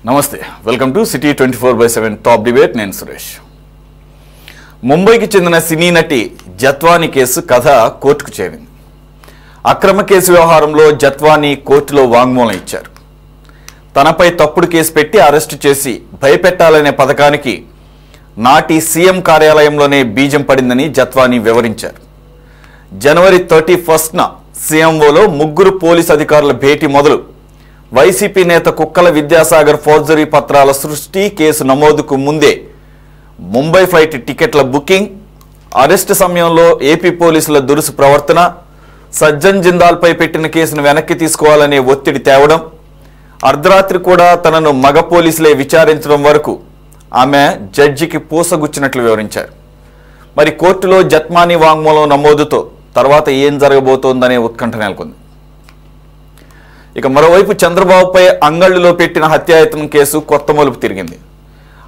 నమస్తే, welcome to city 24/7 top debate. నేను సురేష్. ముంబైకి చెందిన సినీ నటి జత్వానీ కేసు కథ కోర్టుకు చేరింది. అక్రమ కేసు వ్యవహారంలో జత్వానీ కోర్టులో వాంగ్మూలం ఇచ్చారు. తనపై తప్పుడు కేసు పెట్టి అరెస్టు చేసి భయపెట్టాలనే పథకానికి నాటి సీఎం కార్యాలయంలోనే బీజం పడిందని జత్వానీ వివరించారు. జనవరి 31న సీఎంఓలో ముగ్గురు పోలీస్ అధికారుల భేటీ మొదలు వైసీపీ నేత కుక్కల విద్యాసాగర్ ఫోర్జరీ పత్రాల సృష్టి, కేసు నమోదుకు ముందే ముంబై ఫ్లైట్ టికెట్ల బుకింగ్, అరెస్టు సమయంలో ఏపీ పోలీసుల దురుసు ప్రవర్తన, సజ్జన్ జిందాల్పై పెట్టిన కేసును వెనక్కి తీసుకోవాలనే ఒత్తిడి తేవడం, అర్ధరాత్రి కూడా తనను మగ పోలీసులే విచారించడం వరకు ఆమె జడ్జికి పూసగుచ్చినట్లు వివరించారు. మరి కోర్టులో జత్వానీ వాంగ్మూలం నమోదుతో తర్వాత ఏం జరగబోతోందనే ఉత్కంఠ నెలకొంది. ఇక మరోవైపు చంద్రబాబుపై అంగళ్ళులో పెట్టిన హత్యాయత్నం కేసు కొత్త మలుపు తిరిగింది.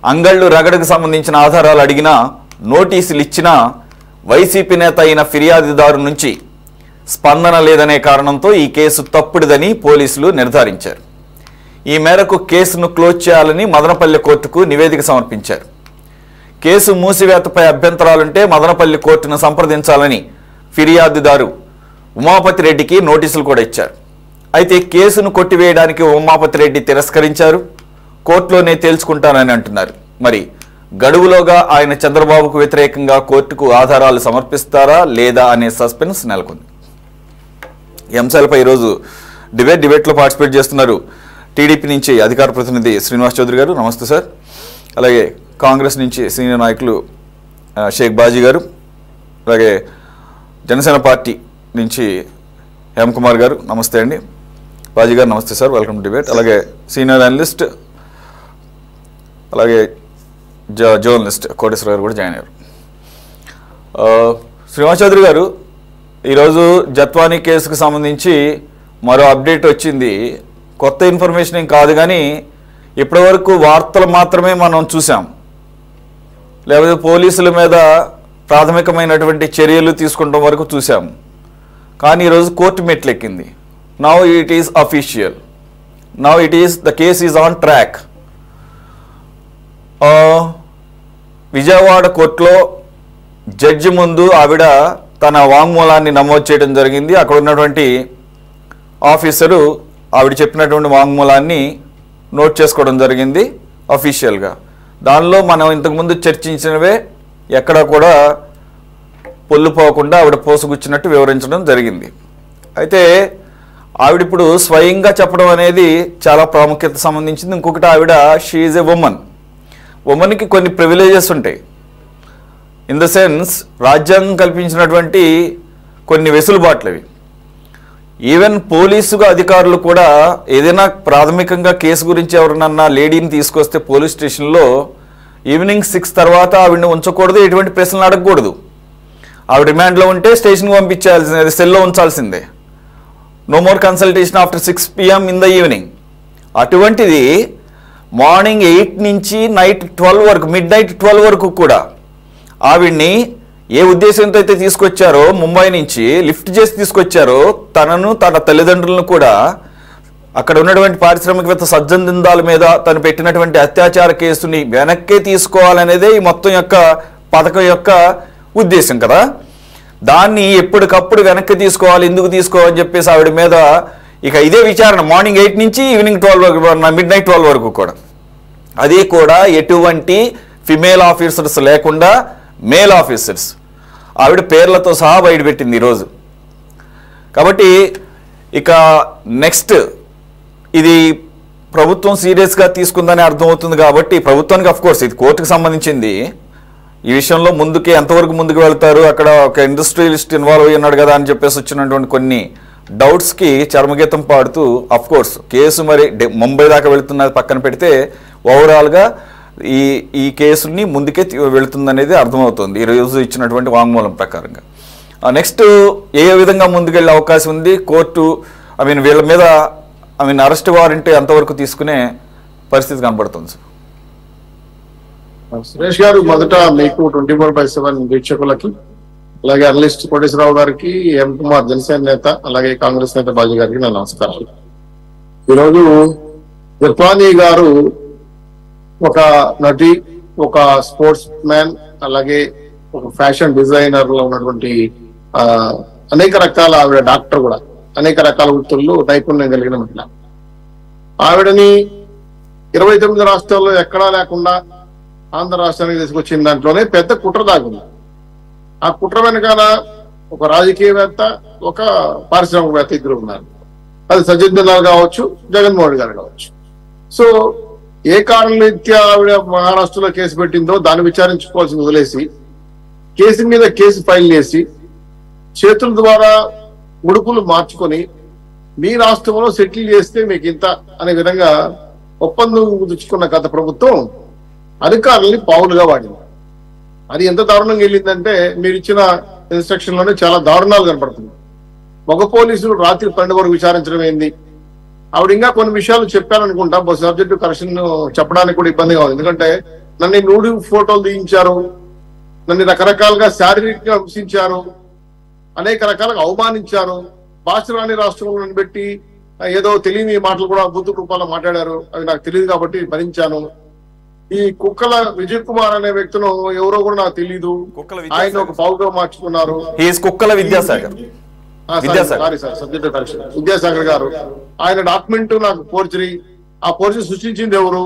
అంగళ్ళు రగడకు సంబంధించిన ఆధారాలు అడిగినా, నోటీసులు ఇచ్చినా వైసీపీ నేత అయిన ఫిర్యాదుదారు నుంచి స్పందన లేదనే కారణంతో ఈ కేసు తప్పుడుదని పోలీసులు నిర్ధారించారు. ఈ మేరకు కేసును క్లోజ్ చేయాలని మదనపల్లి కోర్టుకు నివేదిక సమర్పించారు. కేసు మూసివేతపై అభ్యంతరాలుంటే మదనపల్లి కోర్టును సంప్రదించాలని ఫిర్యాదుదారు ఉమాపతి రెడ్డికి నోటీసులు కూడా ఇచ్చారు. అయితే కేసును కొట్టివేయడానికి ఉమాపతి రెడ్డి తిరస్కరించారు. కోర్టులోనే తేల్చుకుంటానని అంటున్నారు. మరి గడువులోగా ఆయన చంద్రబాబుకు వ్యతిరేకంగా కోర్టుకు ఆధారాలు సమర్పిస్తారా లేదా అనే సస్పెన్స్ నెలకొంది. ఈ అంశాలపై ఈరోజు డిబేట్లో పార్టిసిపేట్ చేస్తున్నారు టీడీపీ నుంచి అధికార ప్రతినిధి శ్రీనివాస్ చౌదరి గారు. నమస్తే సార్. అలాగే కాంగ్రెస్ నుంచి సీనియర్ నాయకులు షేక్ బాజీ గారు, అలాగే జనసేన పార్టీ నుంచి హేమ్ కుమార్ గారు. నమస్తే అండి. బాజీ గారు నమస్తే సార్, వెల్కమ్ టు డిబేట్. అలాగే సీనియర్ అనలిస్ట్ అలాగే జర్నలిస్ట్ కోటేశ్వర గారు కూడా జాయిన్ అయ్యారు. శ్రీనివాస్ చౌదరి గారు, ఈరోజు జత్వానీ కేసుకు సంబంధించి మరో అప్డేట్ వచ్చింది. కొత్త ఇన్ఫర్మేషన్ ఏం కాదు, కానీ ఇప్పటివరకు వార్తలు మాత్రమే మనం చూసాం, లేకపోతే పోలీసుల మీద ప్రాథమికమైనటువంటి చర్యలు తీసుకుంటాం వరకు చూసాం. కానీ ఈరోజు కోర్టు మెట్లెక్కింది. Now it is official. Now it is the case is on track. Vijayawada కోర్టులో జడ్జి ముందు ఆవిడ తన వాంగ్మూలాన్ని నమోదు చేయడం జరిగింది. అక్కడ ఉన్నటువంటి ఆఫీసరు ఆవిడ చెప్పినటువంటి వాంగ్మూలాన్ని నోట్ చేసుకోవడం జరిగింది అఫీషియల్గా. దానిలో మనం ఇంతకుముందు చర్చించినవే ఎక్కడ కూడా పొల్లుపోకుండా ఆవిడ పోసుగుచ్చినట్టు వివరించడం జరిగింది. అయితే ఆవిడిప్పుడు స్వయంగా చెప్పడం అనేది చాలా ప్రాముఖ్యత సంబంధించింది. ఇంకొకటి, ఆవిడ షీ ఈజ్ ఎ ఉమెన్కి కొన్ని ప్రివిలేజెస్ ఉంటాయి. ఇన్ ద సెన్స్ రాజ్యాంగం కల్పించినటువంటి కొన్ని వెసులుబాట్లు అవి. ఈవెన్ పోలీసుగా అధికారులు కూడా ఏదైనా ప్రాథమికంగా కేసు గురించి ఎవరినన్నా లేడీని తీసుకొస్తే పోలీస్ స్టేషన్లో ఈవినింగ్ 6 తర్వాత ఆవిడని ఉంచకూడదు, ఎటువంటి ప్రశ్నలు అడగకూడదు. ఆవిడ రిమాండ్లో ఉంటే స్టేషన్కి పంపించాల్సిందే, సెల్లో ఉంచాల్సిందే. No more consultation after 6 PM in the evening. అటువంటిది మార్నింగ్ 8 నుంచి నైట్ 12 వరకు, మిడ్ నైట్ 12 వరకు కూడా ఆవిడ్ని ఏ ఉద్దేశంతో అయితే తీసుకొచ్చారో, ముంబై నుంచి లిఫ్ట్ చేసి తీసుకొచ్చారో, తనను తన తల్లిదండ్రులను కూడా అక్కడ ఉన్నటువంటి పారిశ్రామికవేత్త సజ్జన్ జిందాల్ మీద తను పెట్టినటువంటి అత్యాచార కేసుని వెనక్కి తీసుకోవాలనేదే ఈ మొత్తం యొక్క పథకం యొక్క ఉద్దేశం కదా. దాన్ని ఎప్పటికప్పుడు వెనక్కి తీసుకోవాలి, ఎందుకు తీసుకోవాలని చెప్పేసి ఆవిడ మీద ఇక ఇదే విచారణ మార్నింగ్ 8 నుంచి ఈవినింగ్ 12 వరకు, మిడ్ నైట్ 12 వరకు కూడా. అది కూడా ఎటువంటి ఫిమేల్ ఆఫీసర్స్ లేకుండా మేల్ ఆఫీసర్స్ ఆవిడ పేర్లతో సహా బయటపెట్టింది ఈరోజు. కాబట్టి ఇక నెక్స్ట్ ఇది ప్రభుత్వం సీరియస్గా తీసుకుందని అర్థమవుతుంది. కాబట్టి ప్రభుత్వానికి అఫ్కోర్స్ ఇది కోర్టుకు సంబంధించింది. ఈ విషయంలో ముందుకే ఎంతవరకు ముందుకు వెళ్తారు, అక్కడ ఒక ఇండస్ట్రియలిస్ట్ ఇన్వాల్వ్ అయ్యి ఉన్నాడు కదా అని చెప్పేసి వచ్చినటువంటి కొన్ని డౌట్స్కి చర్మగీతం పాడుతూ అఫ్కోర్స్ కేసు మరి ముంబై దాకా వెళుతున్నది పక్కన పెడితే ఓవరాల్గా ఈ కేసుని ముందుకే వెళుతుందనేది అర్థమవుతుంది ఈరోజు ఇచ్చినటువంటి వాంగ్మూలం ప్రకారంగా. నెక్స్ట్ ఏ విధంగా ముందుకెళ్ళే అవకాశం ఉంది కోర్టు? వీళ్ళ మీద అరెస్ట్ వారెంట్ ఎంతవరకు తీసుకునే పరిస్థితి కనబడుతుంది సార్? సురేష్ గారు, మొదట మీకు 24/7 వీక్షకులకి, అలాగే అనలిస్ట్ కోటేశ్వరరావు గారికి, ఎం కుమార్ జనసేన నేత, అలాగే కాంగ్రెస్ నేత బాజీ గారికి నా నమస్కారం. ఈరోజు జత్వానీ గారు ఒక నటి, ఒక స్పోర్ట్స్ మ్యాన్, అలాగే ఒక ఫ్యాషన్ డిజైనర్ లో ఉన్నటువంటి అనేక రకాల ఆవిడ డాక్టర్ కూడా, అనేక రకాల వృత్తుల్లో నైపుణ్యం కలిగిన మహిళ. ఆవిడని 29 రాష్ట్రాల్లో ఎక్కడా లేకుండా ఆంధ్ర రాష్ట్రానికి తీసుకొచ్చిన దాంట్లోనే పెద్ద కుట్ర దాగుంది. ఆ కుట్ర వెనకాల ఒక రాజకీయవేత్త, ఒక పారిశ్రామికవేత్త ఇద్దరు ఉన్నారు. అది సజ్జన్ దినాల్ కావచ్చు, జగన్మోహన్ గారు కావచ్చు. సో ఏ కారణరీత్యా ఆవిడ మహారాష్ట్రలో కేసు పెట్టిందో దాన్ని విచారించుకోవాల్సింది వదిలేసి, కేసు మీద కేసు ఫైల్ చేసి చేతుల ద్వారా ఉడుపులు మార్చుకొని మీ రాష్ట్రంలో సెటిల్ చేస్తే మీకు ఇంత అనే విధంగా ఒప్పందం కుదుర్చుకున్న గత ప్రభుత్వం అధికారుల్ని పావులుగా వాడింది. అది ఎంత దారుణంగా వెళ్ళిందంటే మీరు ఇచ్చిన ఇన్స్ట్రక్షన్ లోనే చాలా దారుణాలు కనపడుతుంది. మగ పోలీసులు రాత్రి 12 వరకు విచారించడం ఏంది? ఆవిడ ఇంకా కొన్ని విషయాలు చెప్పారనుకుంటా, సబ్జెక్టు కరెక్షన్ చెప్పడానికి కూడా ఇబ్బందిగా ఉంది. ఎందుకంటే నన్ను నూడి ఫోటోలు తీయించారు, నన్ను రకరకాలుగా శారీరకంగా హింసించారు, అనేక రకాలుగా అవమానించారు, భాష రాని రాష్ట్రంలో పెట్టి ఏదో తెలియని మాటలు కూడా బుద్ధు రూపాల్లో మాట్లాడారు. అవి నాకు తెలియదు కాబట్టి భరించాను. ఈ కుక్కల విజయ్ కుమార్ అనే వ్యక్తులు ఎవరో కూడా నాకు తెలియదు, ఆయన ఒక పావుగా మార్చుకున్నారు. కుక్కల విద్యాసాగర్ విద్యాసాగర్ గారు, ఆయన డాక్యుమెంట్ నాకు ఫోర్జరీ, ఆ ఫోర్జరీ సృష్టించింది ఎవరు,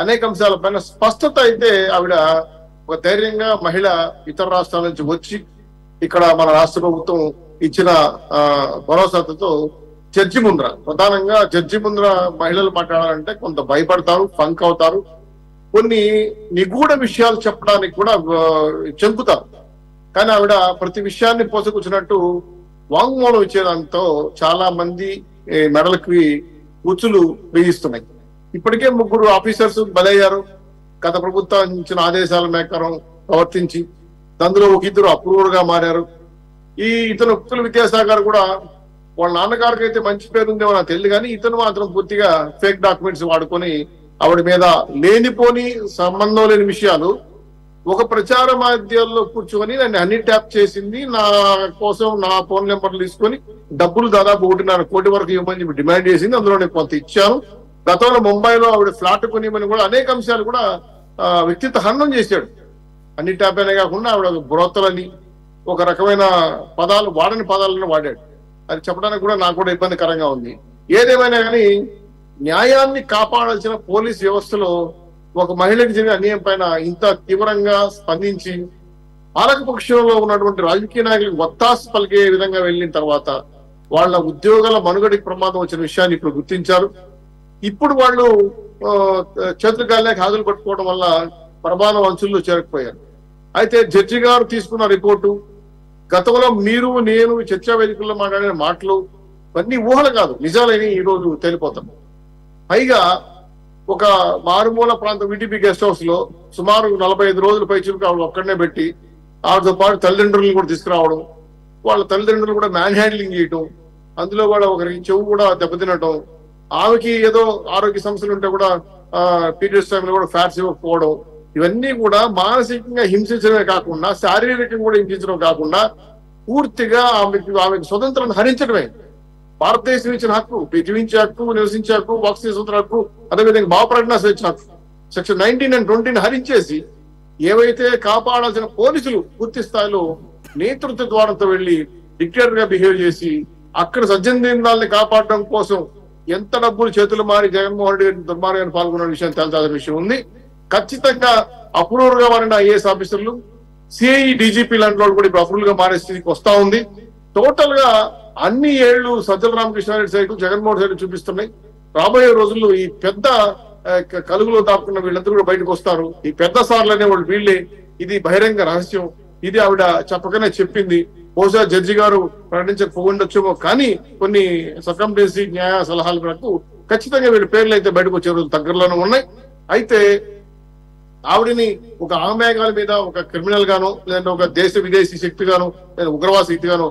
అనేక అంశాలపైన స్పష్టత అయితే ఆవిడ ఒక ధైర్యంగా మహిళ ఇతర రాష్ట్రాల నుంచి వచ్చి ఇక్కడ మన రాష్ట్ర ప్రభుత్వం ఇచ్చిన భరోసాతో జడ్జి ముందర, ప్రధానంగా జడ్జి ముందర మహిళలు మాట్లాడాలంటే కొంత భయపడతారు, ఫంక్ అవుతారు, కొన్ని నిగూఢ విషయాలు చెప్పడానికి కూడా చెంకుతారు. కానీ ఆవిడ ప్రతి విషయాన్ని పోసుకొచ్చినట్టు వాంగ్మూలం ఇచ్చేదాంతో చాలా మంది మెడలకి ఉచ్చులు వేయిస్తున్నాయి. ఇప్పటికే 3 ఆఫీసర్స్ బలయ్యారు గత ప్రభుత్వం ఇచ్చిన ఆదేశాల మేరకు ప్రవర్తించి. అందులో ఒక 2 అప్రూవర్ గా మారారు. ఇతను కుక్కల విద్యాసాగర్ కూడా వాళ్ళ నాన్నగారికి అయితే మంచి పేరు ఉందేమో నాకు తెలియదు, కానీ ఇతను మాత్రం పూర్తిగా ఫేక్ డాక్యుమెంట్స్ వాడుకొని ఆవిడ మీద లేనిపోని సంబంధం లేని విషయాలు ఒక ప్రచార మాధ్యాల్లో కూర్చొని నన్ను అన్ని ట్యాప్ చేసింది, నా కోసం నా ఫోన్ నెంబర్లు తీసుకొని డబ్బులు దాదాపు 1.5 కోటి వరకు ఇవ్వమని డిమాండ్ చేసింది. అందులో నేను కొంత ఇచ్చాను. గతంలో ముంబైలో ఆవిడ ఫ్లాట్ కొనిమని కూడా అనేక అంశాలు కూడా వ్యక్తిత్వ హననం చేశాడు. అన్ని ట్యాప్ అయినా కాకుండా ఆవిడ బ్రోతలని ఒక రకమైన పదాలు, వాడని పదాలను వాడాడు. అది చెప్పడానికి కూడా నాకు కూడా ఇబ్బందికరంగా ఉంది. ఏదేమైనా కానీ న్యాయాన్ని కాపాడాల్సిన పోలీస్ వ్యవస్థలో ఒక మహిళకి జరిగిన అన్యాయం పైన ఇంత తీవ్రంగా స్పందించి పాలకపక్షంలో ఉన్నటువంటి రాజకీయ నాయకులకు వత్తాసు పలికే విధంగా వెళ్ళిన తర్వాత వాళ్ళ ఉద్యోగాల మనుగడికి ప్రమాదం వచ్చిన విషయాన్ని ఇప్పుడు గుర్తించారు. ఇప్పుడు వాళ్ళు చేతులు గాలికి హాజరు పట్టుకోవడం వల్ల ప్రమాదం అంచుల్లో చేరకపోయారు. అయితే జడ్జి గారు తీసుకున్న రిపోర్టు, గతంలో మీరు నేను చర్చా వేదికల్లో మాట్లాడిన మాటలు ఇవన్నీ ఊహలు కాదు, నిజాలని ఈ రోజు తేలిపోతాం. పైగా ఒక మారుమూల ప్రాంతం విటిపి గెస్ట్ హౌస్ లో సుమారు 45 రోజుల పైచులకు ఆవిడ ఒక్కడనే పెట్టి ఆవిడతో పాటు తల్లిదండ్రులను కూడా తీసుకురావడం, వాళ్ళ తల్లిదండ్రులు కూడా మ్యాన్ హ్యాండ్లింగ్ చేయటం, అందులో కూడా ఒకరికి చెవు కూడా దెబ్బతినటం, ఆమెకి ఏదో ఆరోగ్య సమస్యలు ఉంటే కూడా పీరియడ్స్ టైంలో కూడా ఫ్యాట్స్ ఇవ్వకపోవడం, ఇవన్నీ కూడా మానసికంగా హింసించడమే కాకుండా శారీరకంగా కూడా హింసించడం కాకుండా పూర్తిగా ఆమెకు స్వతంత్రాన్ని హరించడమే. భారతదేశం ఇచ్చిన హక్కు, జీవించే హక్కు, నివసించే హక్కు, వాక్ స్వతంత్ర హక్కు, అదేవిధంగా భావప్రకటన స్వేచ్ఛ హక్కు సెక్షన్ 19 and 20 హరించేసి ఏవైతే కాపాడాల్సిన పోలీసులు పూర్తి స్థాయిలో నేతృత్వ ద్వారంతో వెళ్లి డిక్టేటర్ గా బిహేవ్ చేసి అక్కడ సజ్జనాల్ని కాపాడడం కోసం ఎంత డబ్బులు చేతులు మారి జగన్మోహన్ రెడ్డి దుర్మార్గాన్ని పాల్గొన్న విషయం తేల్చాల్సిన విషయం ఉంది. ఖచ్చితంగా అప్రూవర్ గా మారిన ఐఏఎస్ ఆఫీసర్లు, సిఐ, డీజీపీ లాంటి వాళ్ళు కూడా ఇప్పుడు అప్రూవల్ గా మారే స్థితికి వస్తా ఉంది. టోటల్ గా అన్ని ఏళ్లు సజ్జల రామకృష్ణారెడ్డి సైకిల్ జగన్మోహన్ రెడ్డి చూపిస్తున్నాయి. రాబోయే రోజుల్లో ఈ పెద్ద కలుగులో దాక్కున్న వీళ్ళందరూ కూడా బయటకు వస్తారు. ఈ పెద్ద సార్లు అనేవాళ్ళు వీళ్ళే. ఇది బహిరంగ రహస్యం. ఇది ఆవిడ చెప్పకనే చెప్పింది. బహుశా జడ్జి గారు ప్రకటించకపోవచ్చేమో, కానీ కొన్ని సర్కంటెన్సీ న్యాయ సలహాల మేరకు ఖచ్చితంగా వీళ్ళ పేర్లు అయితే బయటకు వచ్చే రోజులు దగ్గరలోనే ఉన్నాయి. అయితే ఆవిడని ఒక ఆమేఘాల మీద ఒక క్రిమినల్ గానో లేదంటే ఒక దేశ విదేశీ శక్తి గానో లేదా ఉగ్రవాద శక్తి గానో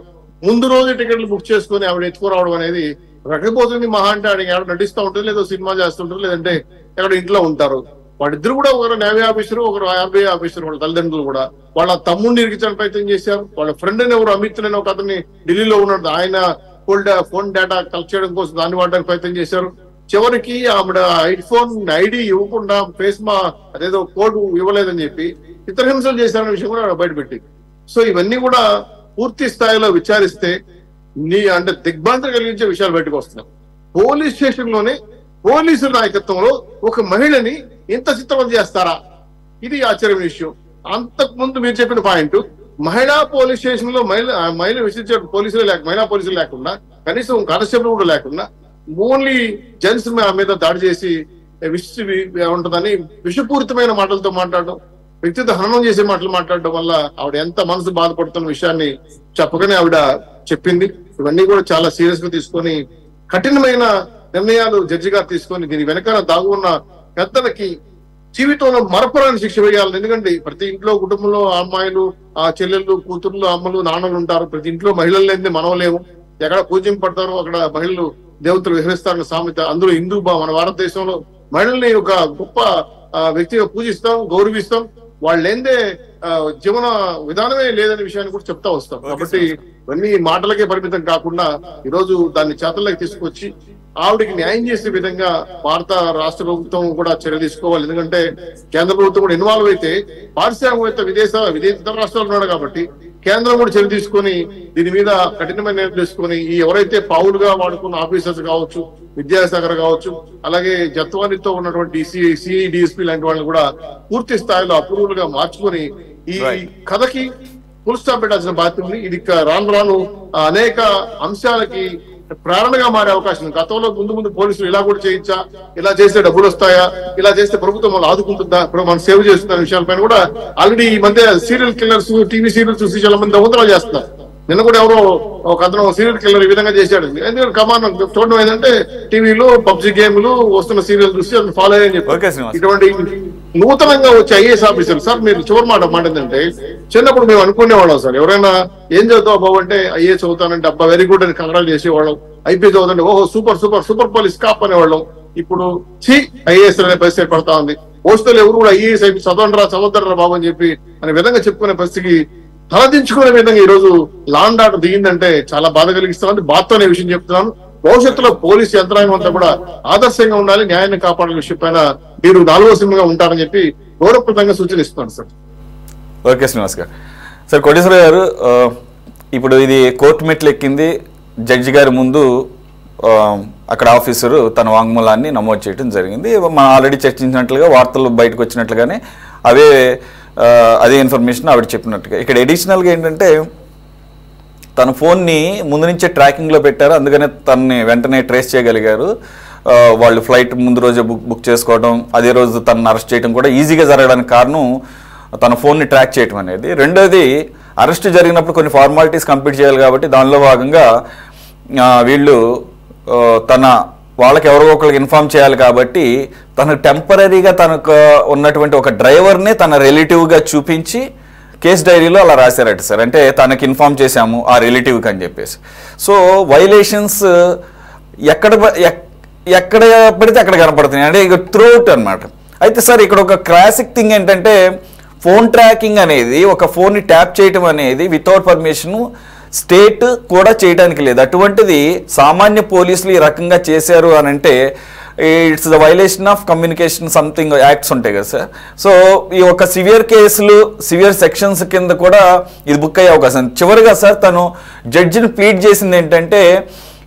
ముందు రోజు టికెట్లు బుక్ చేసుకుని ఆవిడ ఎత్తుకురావడం అనేది రకపోతుంది. మహా అంటే ఆవిడ ఎవరు నటిస్తూ ఉంటుంది, లేదా సినిమా చేస్తుంటారు, లేదంటే ఎక్కడ ఇంట్లో ఉంటారు. వాళ్ళిద్దరు కూడా ఒకరు నేవీ ఆఫీసరు, ఒకరు ఆర్బీఐ ఆఫీసరు. వాళ్ళ తల్లిదండ్రులు కూడా వాళ్ళ తమ్ముడిని ఇరికించడానికి ప్రయత్నం చేశారు. వాళ్ళ ఫ్రెండ్ అని ఎవరు అమిత్ అని ఒక అతన్ని ఢిల్లీలో ఉన్నాడు, ఆయన ఫోన్ డేటా కలెక్ట్ చేయడం కోసం దాన్ని వాడడానికి ప్రయత్నం చేశారు. చివరికి ఆవిడ ఐఫోన్ ఐడి ఇవ్వకుండా అదేదో కోడ్ ఇవ్వలేదని చెప్పి ఇతర హింసలు చేశారనే విషయం కూడా బయటపెట్టింది. సో ఇవన్నీ కూడా పూర్తి స్థాయిలో విచారిస్తే అంటే దిగ్భ్రాంతి కలిగించే విషయాలు బయటకు వస్తున్నాయి. పోలీస్ స్టేషన్ లోనే పోలీసుల నాయకత్వంలో ఒక మహిళని ఇంత చిత్రవద చేస్తారా? ఇది ఆశ్చర్యమైన విషయం. అంతకు ముందు మీరు చెప్పిన పాయింట్, మహిళా పోలీస్ స్టేషన్ లో మహిళ విసిరించే మహిళా పోలీసులు లేకుండా, కనీసం కానిస్టేబుల్ కూడా లేకుండా, ఓన్లీ జెంట్స్ మీద దాడి చేసి ఉంటుందని విషపూరితమైన మాటలతో మాట్లాడడం, వ్యక్తిగత హననం చేసే మాటలు మాట్లాడడం వల్ల ఆవిడ ఎంత మనసు బాధపడుతున్న విషయాన్ని చెప్పగానే ఆవిడ చెప్పింది. ఇవన్నీ కూడా చాలా సీరియస్ గా తీసుకొని కఠినమైన నిర్ణయాలు జడ్జి గారు తీసుకొని దీని వెనకాల దాగున్న పెద్దలకి జీవితంలో మరపురాని శిక్ష వేయాలి. ఎందుకంటే ప్రతి ఇంట్లో కుటుంబంలో అమ్మాయిలు, ఆ చెల్లెళ్ళు, కూతుర్లు, అమ్మలు, నాన్నలు ఉంటారు. ప్రతి ఇంట్లో మహిళలు లేని మనం లేవు. ఎక్కడ పూజింపడతారో అక్కడ మహిళలు దేవతలు విహరిస్తారన్న సామెత. అందులో మన భారతదేశంలో మహిళల్ని ఒక గొప్ప వ్యక్తిగా పూజిస్తాం, గౌరవిస్తాం. వాళ్ళు లేదే జీవన విధానమే లేదనే విషయాన్ని కూడా చెప్తా వస్తాం. కాబట్టి ఇవన్నీ మాటలకే పరిమితం కాకుండా ఈరోజు దాన్ని చేతల్లోకి తీసుకొచ్చి ఆవిడికి న్యాయం చేసే విధంగా భారత రాష్ట్ర ప్రభుత్వం కూడా చర్య తీసుకోవాలి. ఎందుకంటే కేంద్ర ప్రభుత్వం కూడా ఇన్వాల్వ్ అయితే పారిశ్రామికవేత్త ఇతర రాష్ట్రాలు ఉన్నాడు కాబట్టి కేంద్రం కూడా చర్య తీసుకొని దీని మీద కఠినమైన నిర్ణయం తీసుకొని ఈ ఎవరైతే పావులుగా వాడుకున్న ఆఫీసర్స్ కావచ్చు, విద్యాసాగర్ కావచ్చు, అలాగే జత్వానితో ఉన్నటువంటి సిఐడిఎస్పీ లాంటి వాళ్ళని కూడా పూర్తి స్థాయిలో అప్రూవల్ గా మార్చుకొని ఈ కథకి ఫుల్ స్టాప్ పెట్టాల్సిన బాధ్యత ఉంది. ఇది రాను అనేక అంశాలకి ప్రేరణగా మారే అవకాశం. గతంలో ముందు పోలీసులు ఇలా కూడా చేయించా, ఇలా చేస్తే డబ్బులు వస్తాయా, ఇలా చేస్తే ప్రభుత్వం వాళ్ళు ఆదుకుంటుందా, ఇప్పుడు మనం సేవ్ చేస్తున్న విషయాలపైన కూడా ఆల్రెడీ ఈ మధ్య సీరియల్ కిల్లర్స్ టీవీ సీరియల్స్ చూసి చాలా మంది దొంగతనాలు చేస్తున్నారు. నిన్న కూడా ఎవరో ఒక అతను సీరియల్ కిల్లర్ ఈ విధంగా చేశాడు. ఎందుకంటే కమాన్ చూడడం ఏంటంటే టీవీలో పబ్జి గేమ్లు వస్తున్న సీరియల్ చూసి అది ఫాలో అయ్యని చెప్పి ఇటువంటి నూతనంగా వచ్చే ఐఏఎస్ ఆఫీసర్. సార్ మీరు చివరి మాట ఏంటంటే, చిన్నప్పుడు మేము అనుకునేవాళ్ళం సార్, ఎవరైనా ఏం చదువుతావు బాబు అంటే ఐఏఎస్ చదువుతానంటే అబ్బా వెరీ గుడ్ అని కంగ్రాలు చేసేవాళ్ళం. ఐపీఎస్ చదువుతుంటే ఓహో super super super police cop అనేవాళ్ళం. ఇప్పుడు ఐఏఎస్ అనే పరిస్థితి పడతా ఉంది. పోస్టులు ఎవరు కూడా ఐఏఎస్ అయిపోయి చదవడరా బాబు అని చెప్పి అనే విధంగా చెప్పుకునే పరిస్థితికి తలదించుకునే విధంగా ఈ రోజు లా అండ్ ఆర్డర్ దిగిందంటే చాలా బాధ కలిగిస్తామని బాధతో అనే విషయం చెప్తున్నాను. భవిష్యత్తులో పోలీసు యంత్రాంగం అంతా కూడా ఆదర్శంగా ఉండాలి, న్యాయాన్ని కాపాడే విషయం పైన మీరు 4వ సింహంగా ఉంటారని చెప్పి గౌరవప్రదంగా సూచనిస్తున్నాను సార్. ఓకే శ్రీనివాస్ గారు. సార్ కోటేశ్వర గారు, ఇప్పుడు ఇది కోర్టు మెట్లు ఎక్కింది. జడ్జి గారి ముందు అక్కడ ఆఫీసరు తన వాంగ్మూలాన్ని నమోదు చేయడం జరిగింది. మనం ఆల్రెడీ చర్చించినట్లుగా వార్తలు బయటకు వచ్చినట్లుగానే అదే ఇన్ఫర్మేషన్ ఆవిడ చెప్పినట్టుగా. ఇక్కడ అడిషనల్గా ఏంటంటే తన ఫోన్ని ముందు నుంచే ట్రాకింగ్లో పెట్టారు, అందుకనే తనని వెంటనే ట్రేస్ చేయగలిగారు. వాళ్ళు ఫ్లైట్ ముందు రోజే బుక్ చేసుకోవడం, అదే రోజు తనని అరెస్ట్ చేయడం కూడా ఈజీగా జరగడానికి కారణం తన ఫోన్ని ట్రాక్ చేయడం అనేది. రెండోది, అరెస్ట్ జరిగినప్పుడు కొన్ని ఫార్మాలిటీస్ కంప్లీట్ చేయాలి కాబట్టి దానిలో భాగంగా వీళ్ళు వాళ్ళకి ఎవరో ఒకరికి ఇన్ఫార్మ్ చేయాలి కాబట్టి తనకు టెంపరీగా తనకు ఉన్నటువంటి ఒక డ్రైవర్ని తన రిలేటివ్గా చూపించి కేస్ డైరీలో అలా రాశారట సార్. అంటే తనకి ఇన్ఫార్మ్ చేశాము ఆ రిలేటివ్కి అని చెప్పేసి. సో వైలేషన్స్ ఎక్కడ పడితే అక్కడ కనపడుతున్నాయి, అంటే ఇక త్రూఅవుట్ అనమాట. అయితే సార్ ఇక్కడ ఒక క్లాసిక్ థింగ్ ఏంటంటే, ఫోన్ ట్రాకింగ్ అనేది, ఒక ఫోన్ని ట్యాప్ చేయటం అనేది వితౌట్ పర్మిషన్ స్టేట్ కూడా చేయడానికి లేదు. అటువంటిది సామాన్య పోలీసులు ఈ రకంగా చేశారు అని అంటే it's the violation of communication something acts ఉంటాయి కదా సార్. సో ఈ ఒక సివియర్ కేసులు, సివియర్ సెక్షన్స్ కింద కూడా ఇది బుక్ అయ్యే అవకాశం. చివరిగా సార్ తను జడ్జిని ప్లీడ్ చేసింది ఏంటంటే,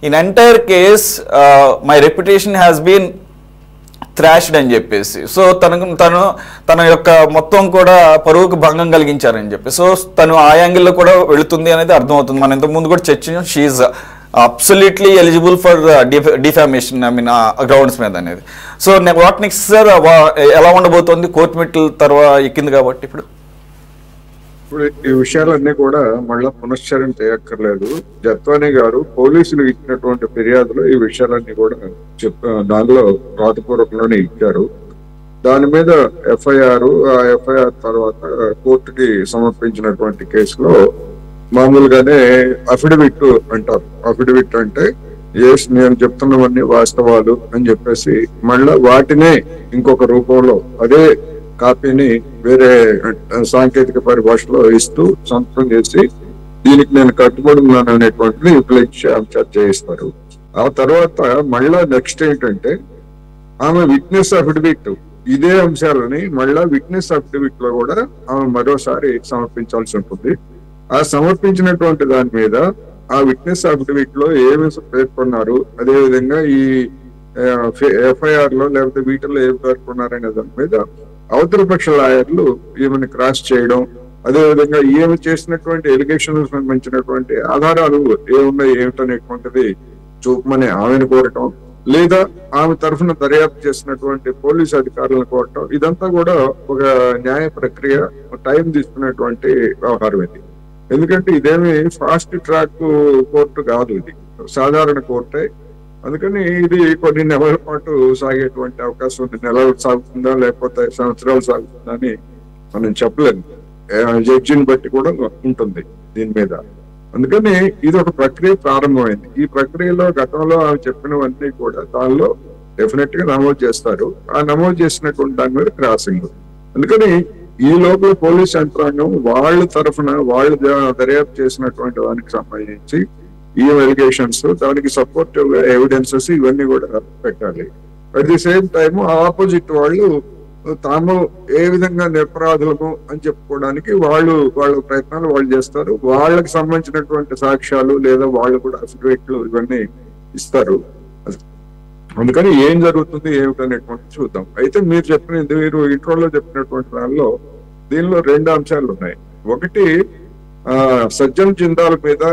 in entire case my reputation has been thrashed అని చెప్పేసి. సో తన యొక్క మొత్తం కూడా పరువుకు భంగం కలిగించారని చెప్పి. సో తను ఆ యాంగిల్లో కూడా వెళుతుంది అనేది అర్థమవుతుంది. మనం ఇంతకుముందు కూడా చర్చించాం, she absolutely eligible for defamation grounds మీద అనేది. సో వాట్ నెక్స్ట్ సార్, ఎలా ఉండబోతోంది? కోర్టు మెట్లు తర్వాత ఎక్కింది కాబట్టి ఇప్పుడు ఈ విషయాలన్నీ కూడా మళ్ళా పునశ్చరణ చేయక్కర్లేదు. జత్వానీ గారు పోలీసులు ఇచ్చినటువంటి ఫిర్యాదులో ఈ విషయాలన్నీ కూడా దానిలో రాతపూర్వకంలోనే ఇచ్చారు. దాని మీద ఎఫ్ఐఆర్, ఆ ఎఫ్ఐఆర్ తర్వాత కోర్టుకి సమర్పించినటువంటి కేసులో మామూలుగానే అఫిడవిట్ అంటారు. అఫిడవిట్ అంటే నేను చెప్తున్నవన్నీ వాస్తవాలు అని చెప్పేసి మళ్ళా వాటినే ఇంకొక రూపంలో అదే కాపీని వేరే సాంకేతిక పరిభాషలో ఇస్తూ సంతకం చేసి దీనికి నేను కట్టుబడి ఉన్నాను అనేటువంటిది విప్లవించే అంశాలు చేయిస్తారు. ఆ తర్వాత మళ్ళా నెక్స్ట్ ఏంటంటే ఆమె విట్నెస్ అఫిడవిట్ ఇదే అంశాలని మళ్ళా విట్నెస్ అఫిడవిట్ లో కూడా ఆమె మరోసారి సమర్పించాల్సి ఉంటుంది. ఆ సమర్పించినటువంటి దాని మీద ఆ విట్నెస్ అఫిడవిట్ లో ఏమి పేర్కొన్నారు, అదేవిధంగా ఈ ఎఫ్ఐఆర్ లో లేకపోతే వీటిల్లో ఏమి పేర్కొన్నారనే దాని మీద అవతల పక్ష లాయర్లు ఈమెను క్రాస్ చేయడం, అదేవిధంగా ఈమె చేసినటువంటి ఎలిగేషన్ సంబంధించినటువంటి ఆధారాలు ఏమున్నాయి ఏమిటనేటువంటిది చూపమని ఆమెను కోరటం, లేదా ఆమె తరఫున దర్యాప్తు చేసినటువంటి పోలీసు అధికారులను కోరటం, ఇదంతా కూడా ఒక న్యాయ ప్రక్రియ, టైం తీసుకునేటువంటి వ్యవహారం ఇది. ఎందుకంటే ఇదేమి ఫాస్ట్ ట్రాక్ కోర్టు కాదు, ఇది సాధారణ కోర్టే. అందుకని ఇది కొన్ని నెలల పాటు సాగేటువంటి అవకాశం ఉంది. నెలలు సాగుతుందా లేకపోతే సంవత్సరాలు సాగుతుందా అని మనం చెప్పలేము. జడ్జిని బట్టి కూడా ఉంటుంది దీని మీద. అందుకని ఇది ఒక ప్రక్రియ ప్రారంభమైంది. ఈ ప్రక్రియలో గతంలో ఆమె చెప్పినవన్నీ కూడా దానిలో డెఫినెట్ గా నమోదు చేస్తారు. ఆ నమోదు చేసినటువంటి దాని మీద క్రాసింగ్. అందుకని ఈ లోపల పోలీస్ యంత్రాంగం వాళ్ళ తరఫున వాళ్ళు దర్యాప్తు చేసినటువంటి దానికి సంబంధించి ఈ ఎలిగేషన్స్, దానికి సపోర్టివ్ గా ఎవిడెన్సెస్ ఇవన్నీ కూడా పెట్టాలి. At the same time opposite వాళ్ళు తాము ఏ విధంగా నిరపరాధులము అని చెప్పుకోవడానికి వాళ్ళ ప్రయత్నాలు వాళ్ళు చేస్తారు. వాళ్ళకి సంబంధించినటువంటి సాక్ష్యాలు లేదా వాళ్ళు కూడా అఫిడవిట్లు ఇవన్నీ ఇస్తారు. అందుకని ఏం జరుగుతుంది ఏమిటనేటువంటి చూద్దాం. అయితే మీరు ఇంట్రోలో చెప్పినటువంటి దానిలో దీనిలో 2 అంశాలు ఉన్నాయి. ఒకటి, సజ్జన్ జిందాల్ మీద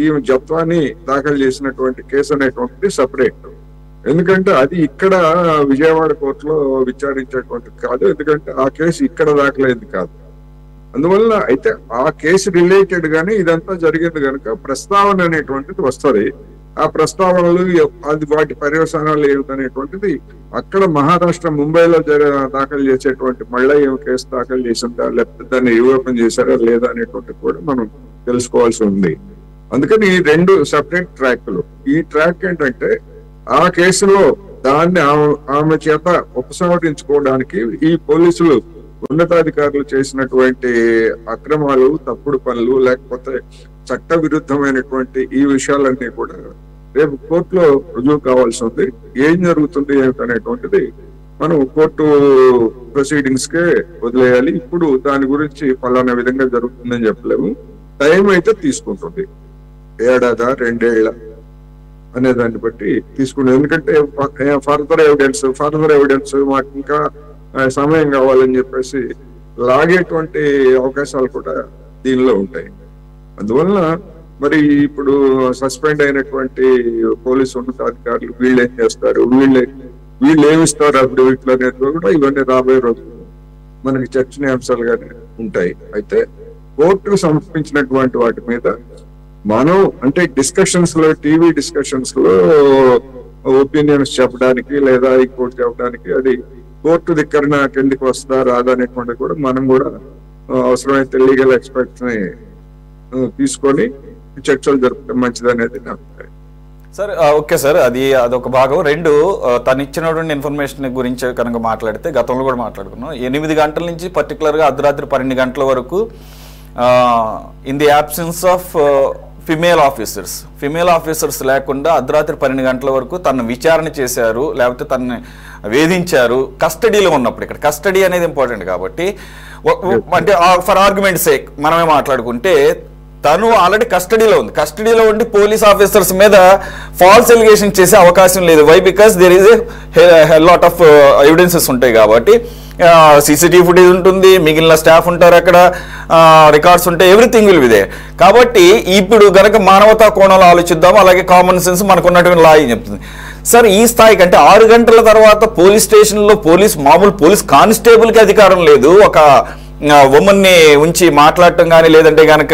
ఈ జత్వాని దాఖలు చేసినటువంటి కేసు అనేటువంటిది సపరేట్. ఎందుకంటే అది ఇక్కడ విజయవాడ కోర్టులో విచారించేటువంటిది కాదు, ఎందుకంటే ఆ కేసు ఇక్కడ దాఖలైంది కాదు. అందువల్ల అయితే ఆ కేసు రిలేటెడ్ గానీ ఇదంతా జరిగింది కనుక ప్రస్తావన అనేటువంటిది వస్తుంది. ఆ ప్రస్తావనలు అది వాటి పర్యవసానాలు ఏమిటనేటువంటిది అక్కడ మహారాష్ట్ర ముంబైలో దాఖలు చేసేటువంటి మళ్ళీ ఏం కేసు దాఖలు చేసిందా లేకపోతే దాన్ని రిఓపెన్ చేశారా లేదా అనేటువంటిది కూడా మనం తెలుసుకోవాల్సి ఉంది. అందుకని ఈ 2 సెపరేట్ ట్రాక్లు. ఈ ట్రాక్ ఏంటంటే ఆ కేసులో దాన్ని ఆమె చేత ఉపసంహరించుకోవడానికి ఈ పోలీసులు ఉన్నతాధికారులు చేసినటువంటి అక్రమాలు, తప్పుడు పనులు, లేకపోతే చట్ట విరుద్ధమైనటువంటి ఈ విషయాలన్నీ కూడా రేపు కోర్టులో రుజువు కావాల్సి ఉంది. ఏం జరుగుతుంది ఏమిటనేటువంటిది మనం కోర్టు ప్రొసీడింగ్స్ కే వదిలేయాలి. ఇప్పుడు దాని గురించి పలానా విధంగా జరుగుతుందని చెప్పలేము. టైం అయితే తీసుకుంటుంది, 1 ఏడాది 2 ఏళ్ళ అనే దాన్ని బట్టి తీసుకునేది. ఎందుకంటే ఫర్దర్ ఎవిడెన్స్ మాకు ఇంకా సమయం కావాలని చెప్పేసి లాగేటువంటి అవకాశాలు కూడా దీనిలో ఉంటాయి. అందువలన మరి ఇప్పుడు సస్పెండ్ అయినటువంటి పోలీసు ఉన్నతాధికారులు వీళ్ళు ఏం చేస్తారు, వీళ్ళు ఏమిస్తారు అఫిడవిట్లు అనేది కూడా ఇవన్నీ రాబోయే రోజులు మనకి చర్చనీయాంశాలుగానే ఉంటాయి. అయితే కోర్టుకు సమర్పించినటువంటి వాటి మీద మనం అంటే డిస్కషన్స్ లో, టీవీ డిస్కషన్స్ లో ఒపీనియన్స్ చెప్పడానికి లేదా ఇంకోటి చెప్పడానికి అది కోర్టు ధిక్కరణ కిందికి వస్తుందా రాదా అనేటువంటి కూడా మనం కూడా అవసరమైతే లీగల్ ఎక్స్పర్ట్స్ ని తీసుకొని చర్చలు జరపడం మంచిది అనేది నా అభిప్రాయం. సార్ ఓకే సార్, అదొక భాగం. 2, తను ఇచ్చినటువంటి ఇన్ఫర్మేషన్ గురించి కనుక మాట్లాడితే గతంలో కూడా మాట్లాడుకున్నాం. 8 గంటల నుంచి పర్టికులర్గా అర్ధరాత్రి 12 గంటల వరకు in the absence of female officers లేకుండా అర్ధరాత్రి 12 గంటల వరకు తను విచారణ చేశారు, లేకపోతే తనని వేధించారు కస్టడీలో ఉన్నప్పుడు. ఇక్కడ కస్టడీ అనేది ఇంపార్టెంట్ కాబట్టి, అంటే ఫర్ ఆర్గ్యుమెంట్ సేక్ మనమే మాట్లాడుకుంటే తను ఆల్రెడీ కస్టడీలో ఉండి పోలీస్ ఆఫీసర్స్ మీద ఫాల్స్ ఎలిగేషన్ చేసే అవకాశం లేదు. Why? Because there is a lot of evidences ఉంటాయి కాబట్టి. సీసీటీవీ ఫుటేజ్ ఉంటుంది, మిగిలిన స్టాఫ్ ఉంటారు అక్కడ, రికార్డ్స్ ఉంటాయి, ఎవ్రీథింగ్ విల్ బి దేర్. కాబట్టి ఇప్పుడు గనక మానవతా కోణంలో ఆలోచిద్దాం, అలాగే కామన్ సెన్స్ మనకున్నటువంటి లా ఏం చెప్తుంది. సార్ ఈ స్థాయికి అంటే 6 గంటల తర్వాత పోలీస్ స్టేషన్లో మామూలు పోలీస్ కానిస్టేబుల్కి అధికారం లేదు ఒక ఉమెన్ని ఉంచి మాట్లాడటం కానీ, లేదంటే గనక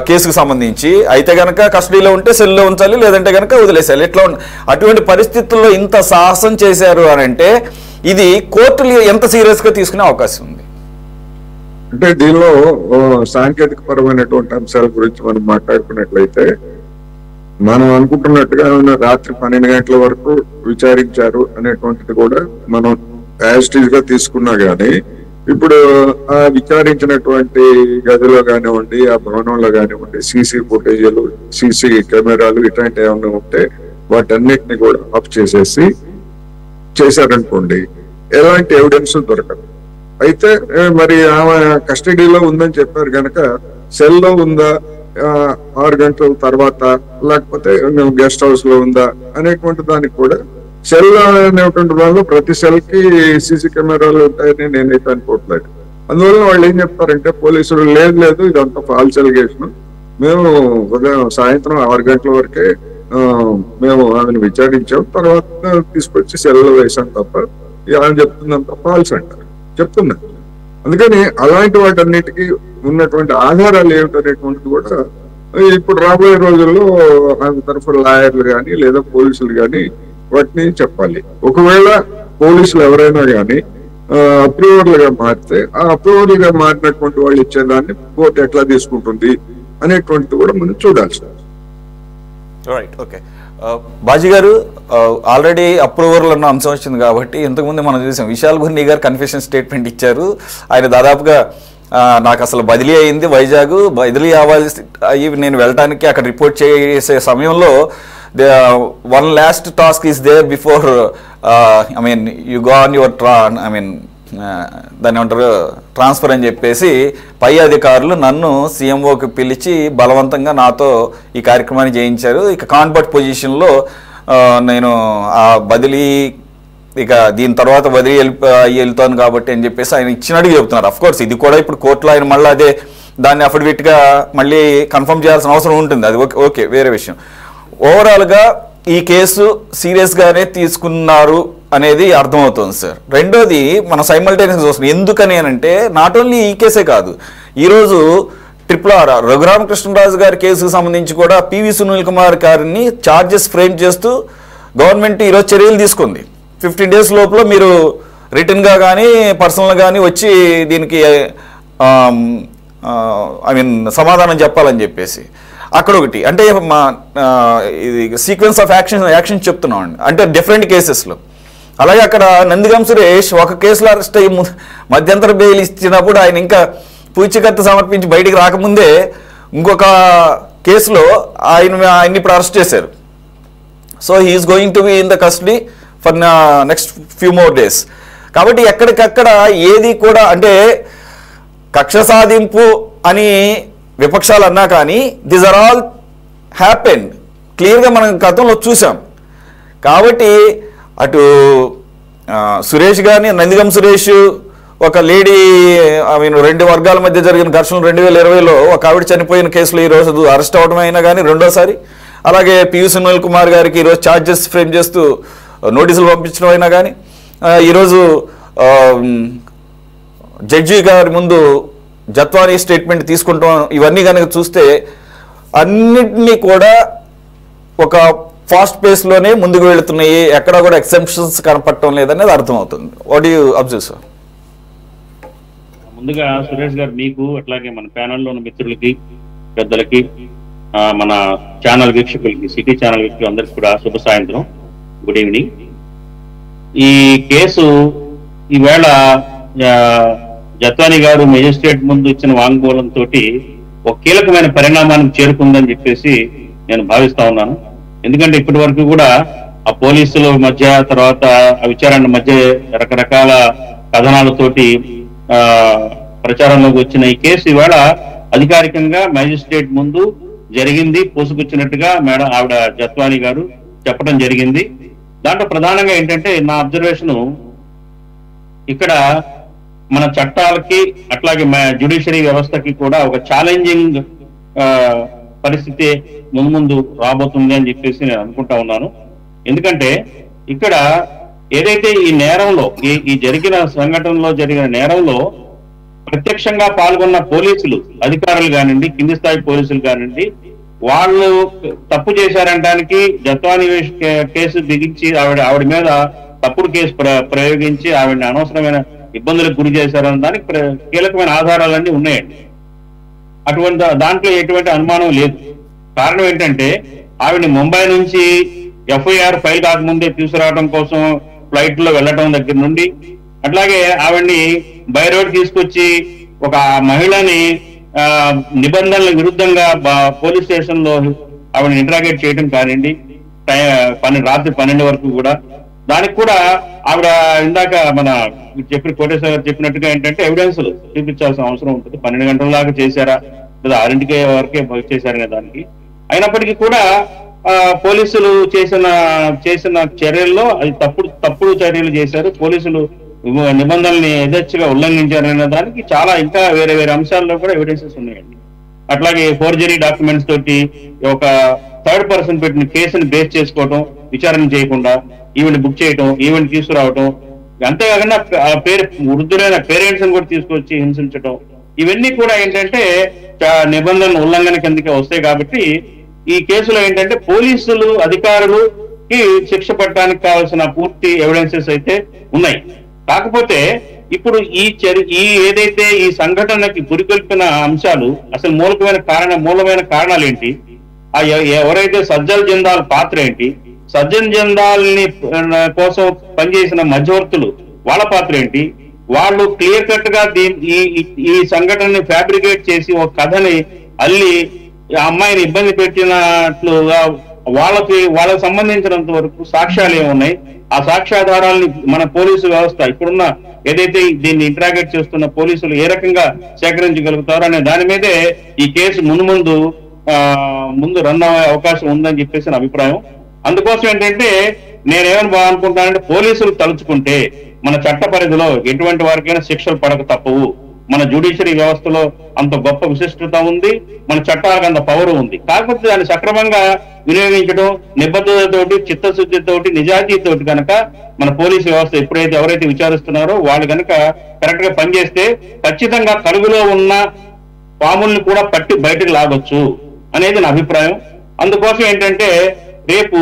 కేసుకు సంబంధించి అయితే గనక కస్టడీలో ఉంటే సెల్లో ఉంచాలి, లేదంటే గనక వదిలేసాలి. ఎట్లా అటువంటి పరిస్థితుల్లో ఇంత సాహసం చేశారు అని అంటే ఇది కోర్టులు ఎంత సీరియస్ గా తీసుకునే అవకాశం ఉంది? అంటే దీనిలో సాంకేతిక పరమైనటువంటి అంశాల గురించి మనం మాట్లాడుకున్నట్లయితే మనం అనుకుంటున్నట్టుగా రాత్రి 12 గంటల వరకు విచారించారు అనేటువంటిది కూడా మనం యాజిటీజ్ గా తీసుకున్నా గానీ, ఇప్పుడు ఆ విచారించినటువంటి గదిలో కానివ్వండి, ఆ భవనంలో కానివ్వండి, సీసీ ఫుటేజీలు, సీసీ కెమెరాలు ఇట్లాంటి ఏమైనా ఉంటే వాటన్నిటిని కూడా ఆఫ్ చేసేసి చేశారనుకోండి, ఎలాంటి ఎవిడెన్స్ దొరకదు. అయితే మరి ఆమె కస్టడీలో ఉందని చెప్పారు కనుక సెల్లో ఉందా 6 గంటల తర్వాత, లేకపోతే గెస్ట్ హౌస్ లో ఉందా అనేటువంటి దానికి కూడా సెల్ అనేటువంటి దానిలో ప్రతి సెల్ కి సీసీ కెమెరాలు ఉంటాయని నేనైతే అనుకోవట్లేదు. అందువల్ల వాళ్ళు ఏం చెప్తారంటే పోలీసులు లేదు ఇదంతా ఫాల్స్ ఎలిగేషన్, మేము సాయంత్రం 6 గంటల వరకే మేము ఆమెను విచారించాం, తర్వాత తీసుకొచ్చి సెల్లో వేసాం తప్ప ఆమె చెప్తుందంతా ఫాల్స్ అంటారు, చెప్తున్నారు. అందుకని అలాంటి వాటన్నిటికీ ఉన్నటువంటి ఆధారాలు ఏమిటనేటువంటిది కూడా ఇప్పుడు రాబోయే రోజుల్లో ఆమె తరఫున లాయర్లు కానీ లేదా పోలీసులు కానీ వాటిని చెప్పాలి. ఒకవేళ పోలీసులు ఎవరైనా కానీ అప్రూవర్లుగా మారితే ఆ అప్రూవర్లుగా మారినటువంటి వాళ్ళు ఇచ్చేదాన్ని కోర్టు ఎట్లా తీసుకుంటుంది అనేటువంటిది కూడా మనం చూడాల్సి. Right, okay. బాజీ గారు, ఆల్రెడీ అప్రూవర్లు అన్న అంశం వచ్చింది కాబట్టి ఇంతకుముందు మనం చూసాం విశాల్ గున్ని గారు కన్ఫెషన్ స్టేట్మెంట్ ఇచ్చారు. ఆయన దాదాపుగా నాకు అసలు బదిలీ అయింది వైజాగ్, బదిలీ అయ్యి నేను వెళ్ళడానికి అక్కడ రిపోర్ట్ చేసే సమయంలో one last task is there before you go on your దాన్ని ఏమంటారు ట్రాన్స్ఫర్ అని చెప్పేసి పై అధికారులు నన్ను సీఎంఓకి పిలిచి బలవంతంగా నాతో ఈ కార్యక్రమాన్ని చేయించారు. ఇక కాన్వర్ట్ పొజిషన్లో నేను ఆ బదిలీ ఇక దీని తర్వాత బదిలీ వెళ్తాను కాబట్టి అని చెప్పేసి ఆయన ఇచ్చినట్టు చెబుతున్నారు. అఫ్కోర్స్ ఇది కూడా ఇప్పుడు కోర్టులో ఆయన మళ్ళీ అదే దాన్ని అఫిడవిట్గా మళ్ళీ కన్ఫర్మ్ చేయాల్సిన అవసరం ఉంటుంది, అది ఓకే వేరే విషయం. ఓవరాల్గా ఈ కేసు సీరియస్గానే తీసుకున్నారు అనేది అర్థమవుతుంది సార్. రెండోది మనం సైమల్టేనియస్గా చూస్తున్నాం. ఎందుకని అంటే నాట్ ఓన్లీ ఈ కేసే కాదు, ఈరోజు RRR రఘురామకృష్ణరాజు గారి కేసుకు సంబంధించి కూడా పివి సునీల్ కుమార్ గారిని ఛార్జెస్ ఫ్రేమ్ చేస్తూ గవర్నమెంట్ ఈరోజు చర్యలు తీసుకుంది. 15 days లోపల మీరు రిటర్న్గా కానీ పర్సనల్గా కానీ వచ్చి దీనికి సమాధానం చెప్పాలని చెప్పేసి అక్కడ ఒకటి. అంటే ఇది సీక్వెన్స్ ఆఫ్ యాక్షన్ చెప్తున్నాం అండి, అంటే డిఫరెంట్ కేసెస్లో. అలాగే అక్కడ నందిగం సురేష్ ఒక కేసులో అరెస్ట్ అయ్యి మధ్యంతర బెయిల్ ఇచ్చినప్పుడు ఆయన ఇంకా పూచీకత్తు సమర్పించి బయటికి రాకముందే ఇంకొక కేసులో ఆయన్ని ఇప్పుడు అరెస్ట్ చేశారు. So he is going to be in the custody for next few more days. కాబట్టి ఎక్కడికక్కడ ఏది కూడా అంటే కక్ష సాధింపు అని విపక్షాలు అన్నా కానీ దిస్ ఆర్ ఆల్ హ్యాపెండ్ క్లియర్గా మనం గతంలో చూసాం. కాబట్టి అటు సురేష్ కానీ నందిగం సురేష్ ఒక లేడీ రెండు వర్గాల మధ్య జరిగిన ఘర్షణ 2020లో ఒక ఆవిడ చనిపోయిన కేసులో ఈరోజు అరెస్ట్ అవడం అయినా కానీ రెండోసారి, అలాగే పివి సునీల్ కుమార్ గారికి ఈరోజు ఛార్జెస్ ఫ్రేమ్ చేస్తూ నోటీసులు పంపించడం అయినా కానీ, ఈరోజు జడ్జి గారి ముందు జత్వానీ స్టేట్మెంట్ తీసుకుంటాం, ఇవన్నీ కనుక చూస్తే అన్నిటినీ కూడా ఒక ఫాస్ట్ పేస్లోనే ముందుకు వెళుతున్నాయి, ఎక్కడ కూడా ఎక్సెప్షన్స్ కనపడటం లేదనేది అర్థమవుతుంది. What you observe sir? ముందుగా సురేష్ గారు మీకు అట్లాగే మన ప్యానెల్లో ఉన్న మిత్రులకి పెద్దలకి మన ఛానల్ వీక్షకులకి సిటీ ఛానల్ వీక్షకులు అందరికి కూడా శుభ సాయంత్రం, గుడ్ ఈవినింగ్. ఈ కేసు ఈవేళ జత్వానీ గారు మెజిస్ట్రేట్ ముందు ఇచ్చిన వాంగ్మూలంతో ఒక కీలకమైన పరిణామానికి చేరుకుందని చెప్పేసి నేను భావిస్తా ఉన్నాను. ఎందుకంటే ఇప్పటి వరకు కూడా ఆ పోలీసుల మధ్య తర్వాత ఆ విచారణ మధ్య రకరకాల కథనాలతోటి ప్రచారంలోకి వచ్చిన ఈ కేసు ఈవేళ అధికారికంగా మ్యాజిస్ట్రేట్ ముందు జరిగింది, పోసుకొచ్చినట్టుగా మేడం ఆవిడ జత్వానీ గారు చెప్పడం జరిగింది. దాంట్లో ప్రధానంగా ఏంటంటే నా అబ్జర్వేషన్ ఇక్కడ మన చట్టాలకి అట్లాగే జ్యుడిషియరీ వ్యవస్థకి కూడా ఒక ఛాలెంజింగ్ పరిస్థితి ముందు రాబోతుంది అని చెప్పేసి నేను అనుకుంటా ఉన్నాను. ఎందుకంటే ఇక్కడ ఏదైతే ఈ నేరంలో ఈ జరిగిన సంఘటనలో జరిగిన నేరంలో ప్రత్యక్షంగా పాల్గొన్న పోలీసులు అధికారులు కానివ్వండి, కింది స్థాయి పోలీసులు కానివ్వండి, వాళ్ళు తప్పు చేశారనడానికి జత్వానీ కేసు బిగించి ఆవిడ మీద తప్పుడు కేసు ప్రయోగించి ఆవిడని అనవసరమైన ఇబ్బందులకు గురి చేశారన్న దానికి కీలకమైన ఆధారాలన్నీ ఉన్నాయండి. అటువంటి దాంట్లో ఎటువంటి అనుమానం లేదు. కారణం ఏంటంటే ఆవిడని ముంబై నుంచి ఎఫ్ఐఆర్ ఫైల్ కాకముందే తీసుకురావడం కోసం ఫ్లైట్ లో వెళ్ళటం దగ్గర నుండి, అట్లాగే ఆవిడ్ని బై రోడ్ తీసుకొచ్చి ఒక మహిళని నిబంధనల విరుద్ధంగా పోలీస్ స్టేషన్ లో ఆవిడని ఇంటరాగేట్ చేయడం కానివ్వండి, రాత్రి 12 వరకు కూడా, దానికి కూడా ఆవిడ ఇందాక మన కోటేశ్వర గారు చెప్పినట్టుగా ఏంటంటే ఎవిడెన్స్ చూపించాల్సిన అవసరం ఉంటుంది. 12 గంటల దాకా చేశారా లేదా 6 వరకే చేశారు కదా దానికి. అయినప్పటికీ కూడా పోలీసులు చేసిన చర్యల్లో అది తప్పుడు చర్యలు చేశారు, పోలీసులు నిబంధనల్ని యథేచ్ఛగా ఉల్లంఘించారనే దానికి చాలా ఇంకా వేరే వేరే అంశాల్లో కూడా ఎవిడెన్సెస్ ఉన్నాయండి. అట్లాగే ఫోర్జరీ డాక్యుమెంట్స్ తోటి ఒక థర్డ్ పర్సన్ పెట్టిన కేసుని బేస్ చేసుకోవటం, విచారణ చేయకుండా ఈవెంట్ బుక్ చేయటం, ఈవెంట్ తీసుకురావటం, అంతేకాకుండా వృద్ధులైన పేరెంట్స్ ని కూడా తీసుకొచ్చి హింసించటం, ఇవన్నీ కూడా ఏంటంటే నిబంధనల ఉల్లంఘన కిందకే వస్తాయి. కాబట్టి ఈ కేసులో ఏంటంటే పోలీసులు అధికారులకి శిక్ష పడటానికి కావాల్సిన పూర్తి ఎవిడెన్సెస్ అయితే ఉన్నాయి. కాకపోతే ఇప్పుడు ఈ ఏదైతే ఈ సంఘటనకి గురికొల్పిన అంశాలు అసలు మూలమైన కారణాలు ఏంటి, ఎవరైతే సజ్జల జిందాల్ పాత్ర ఏంటి, సజ్జన్ జిందాల్ని కోసం పనిచేసిన మధ్యవర్తులు వాళ్ళ పాత్ర ఏంటి, వాళ్ళు క్లియర్ కట్ గా ఈ సంఘటనని ఫ్యాబ్రికేట్ చేసి ఒక కథని అల్లి ఆ అమ్మాయిని ఇబ్బంది పెట్టినట్లుగా వాళ్ళకి సంబంధించినంత వరకు సాక్ష్యాలు ఏమున్నాయి, ఆ సాక్ష్యాధారాలని మన పోలీసు వ్యవస్థ ఇప్పుడున్న ఏదైతే దీన్ని ఇంటరాగేట్ చేస్తున్న పోలీసులు ఏ రకంగా సేకరించగలుగుతారు అనే దాని మీదే ఈ కేసు ముందు రన్ అయ్యే అవకాశం ఉందని చెప్పేసి నా అభిప్రాయం. అందుకోసం ఏంటంటే నేనేమని అనుకుంటానంటే పోలీసులు తలుచుకుంటే మన చట్ట పరిధిలో ఎటువంటి వారికైనా శిక్షలు పడక తప్పవు. మన జ్యుడిషియరీ వ్యవస్థలో అంత గొప్ప విశిష్టత ఉంది, మన చట్టాలకు అంత పవర్ ఉంది. కాకపోతే దాన్ని సక్రమంగా వినియోగించడం, నిబద్ధతతోటి, చిత్తశుద్ధితోటి, నిజాయితీతోటి కనుక మన పోలీసు వ్యవస్థ ఎవరైతే విచారిస్తున్నారో వాళ్ళు కనుక కరెక్ట్ గా పనిచేస్తే ఖచ్చితంగా కలుగులో ఉన్న పాముల్ని కూడా పట్టి బయటకు లాగొచ్చు అనేది నా అభిప్రాయం. అందుకోసం ఏంటంటే రేపు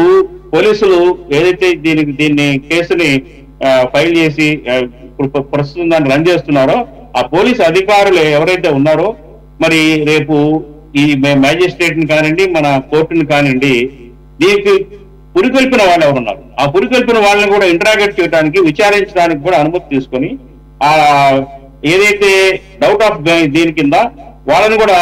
పోలీసులు ఏదైతే దీన్ని కేసుని ఫైల్ చేసి ప్రస్తుతం దాన్ని రన్ చేస్తున్నారో ఆ పోలీసు అధికారులు ఎవరైతే ఉన్నారో మరి రేపు ఈ మ్యాజిస్ట్రేట్ ని కానివ్వండి, మన కోర్టుని కానివ్వండి, దీనికి పురికొల్పిన వాళ్ళు ఎవరున్నారు, ఆ పురికొల్పిన వాళ్ళని కూడా ఇంటరాగేట్ చేయడానికి, విచారించడానికి కూడా అనుమతి తీసుకొని ఆ ఏదైతే డౌట్ ఆఫ్ దీని కింద వాళ్ళని కూడా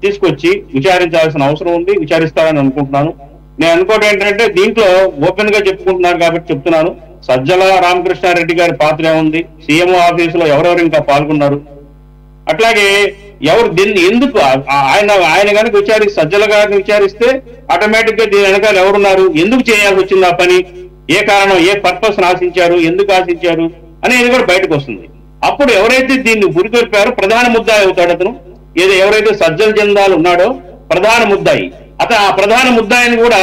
తీసుకొచ్చి విచారించాల్సిన అవసరం ఉంది. విచారిస్తారని అనుకుంటున్నాను. నేను అనుకోవడం ఏంటంటే దీంట్లో ఓపెన్ గా చెప్పుకుంటున్నారు కాబట్టి చెప్తున్నాను, సజ్జల రామకృష్ణారెడ్డి గారి పాత్ర ఏముంది, సీఎంఓ ఆఫీసులో ఎవరెవరు ఇంకా పాల్గొన్నారు, అట్లాగే ఎవరు దీన్ని ఎందుకు ఆయన కనుక సజ్జల గారిని విచారిస్తే ఆటోమేటిక్ గా దీని వెనకాల ఎవరున్నారు, ఎందుకు చేయాల్సి వచ్చింది ఆ పని, ఏ కారణం, ఏ పర్పస్ ఆశించారు, ఎందుకు ఆశించారు అనేది కూడా బయటకు వస్తుంది. అప్పుడు ఎవరైతే దీన్ని గురికొల్పారో ప్రధాన ముద్దాయి అవుతాడు అతను. ఎవరైతే సజ్జల జిందాల్ ఉన్నాడో ప్రధాన ముద్దాయి, అతను ఆ ప్రధాన ముద్దాయిని కూడా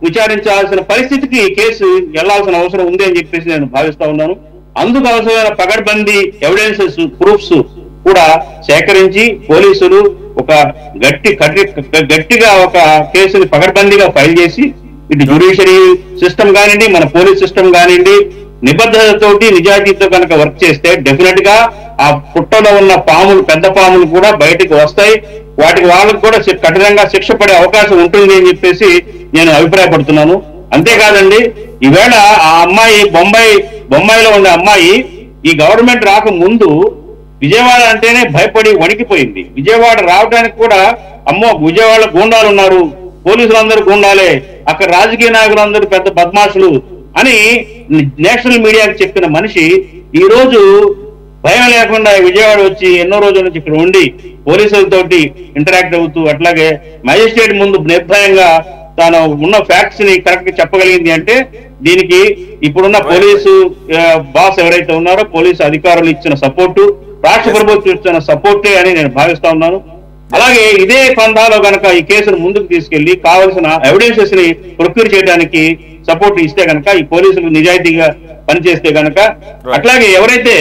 విచారించాల్సిన పరిస్థితికి కేసు వెళ్లాల్సిన అవసరం ఉంది అని చెప్పేసి నేను భావిస్తా ఉన్నాను. అందుకు అవసరమైన పకడ్బందీ ఎవిడెన్సెస్, ప్రూఫ్స్ కూడా సేకరించి పోలీసులు ఒక గట్టిగా ఒక కేసుని పకడ్బందీగా ఫైల్ చేసి ఇటు జ్యుడిషియరీ సిస్టమ్ కానివ్వండి, మన పోలీస్ సిస్టమ్ కానివ్వండి, నిబద్ధతతోటి నిజాయితీతో కనుక వర్క్ చేస్తే డెఫినెట్ గా ఆ పుట్టలో ఉన్న పెద్ద పాములు కూడా బయటకు వస్తాయి. వాళ్ళకు కూడా కఠినంగా శిక్ష పడే అవకాశం ఉంటుంది అని చెప్పేసి నేను అభిప్రాయపడుతున్నాను. అంతేకాదండి, ఈవేళ ఆ అమ్మాయి బొంబాయిలో ఉండే అమ్మాయి ఈ గవర్నమెంట్ రాక ముందు విజయవాడ అంటేనే భయపడి వణికిపోయింది. విజయవాడ రావడానికి కూడా అమ్మో విజయవాడ గూండాలు ఉన్నారు, పోలీసులందరూ గూండాలే, అక్కడ రాజకీయ నాయకులందరూ పెద్ద బద్మాషులు అని నేషనల్ మీడియాకి చెప్పిన మనిషి ఈ రోజు భయం లేకుండా విజయవాడ వచ్చి ఎన్నో రోజుల నుంచి ఇక్కడ ఉండి పోలీసులతోటి ఇంటరాక్ట్ అవుతూ అట్లాగే మ్యాజిస్ట్రేట్ ముందు నిర్భయంగా తాను ఉన్న ఫ్యాక్ట్స్ ని కరెక్ట్ గా చెప్పగలిగింది అంటే దీనికి ఇప్పుడున్న పోలీసు బాస్ ఎవరైతే ఉన్నారో పోలీసు అధికారులు ఇచ్చిన సపోర్టు, రాష్ట్ర ప్రభుత్వం ఇచ్చిన సపోర్టే అని నేను భావిస్తా ఉన్నాను. అలాగే ఇదే పందాలో గనక ఈ కేసును ముందుకు తీసుకెళ్లి కావలసిన ఎవిడెన్సెస్ ని ప్రొక్యూర్ చేయడానికి సపోర్ట్ ఇస్తే గనక, ఈ పోలీసులు నిజాయితీగా పనిచేస్తే గనక, అట్లాగే ఎవరైతే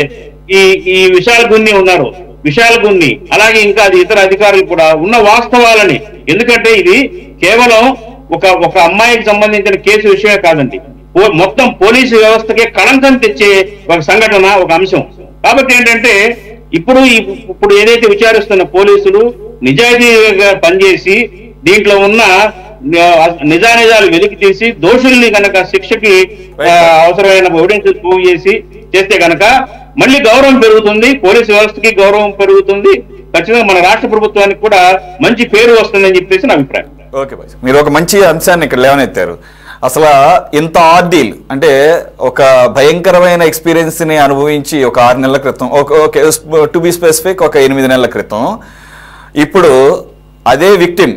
ఈ విశాల్ గున్ని ఉన్నారో విశాల్ గున్ని అలాగే ఇంకా ఇతర అధికారులు కూడా ఉన్న వాస్తవాలని, ఎందుకంటే ఇది కేవలం ఒక అమ్మాయికి సంబంధించిన కేసు విషయమే కాదండి, మొత్తం పోలీసు వ్యవస్థకే కళంకం తెచ్చే ఒక సంఘటన, ఒక అంశం. కాబట్టి ఏంటంటే ఇప్పుడు ఏదైతే విచారిస్తున్న పోలీసులు నిజాయితీగా పనిచేసి దీంట్లో ఉన్న నిజానిజాలు వెలికి తీసి దోషుల్ని కనుక శిక్షకి అవసరమైన ఎవిడెన్స్ ప్రూవ్ చేస్తే కనుక మళ్ళీ గౌరవం పెరుగుతుంది, పోలీసు వ్యవస్థకి గౌరవం పెరుగుతుంది, ఖచ్చితంగా మన రాష్ట్ర ప్రభుత్వానికి కూడా మంచి పేరు వస్తుందని చెప్పేసి నా అభిప్రాయం. ఓకే బాయ్, మీరు ఒక మంచి అంశాన్ని ఇక్కడ లేవనెత్తారు. అసలు ఇంత ఆర్డీల్ అంటే ఒక భయంకరమైన ఎక్స్పీరియన్స్ని అనుభవించి ఒక 6 నెలల క్రితం, ఓకే టు బి స్పెసిఫిక్ ఒక 8 నెలల క్రితం, ఇప్పుడు అదే victim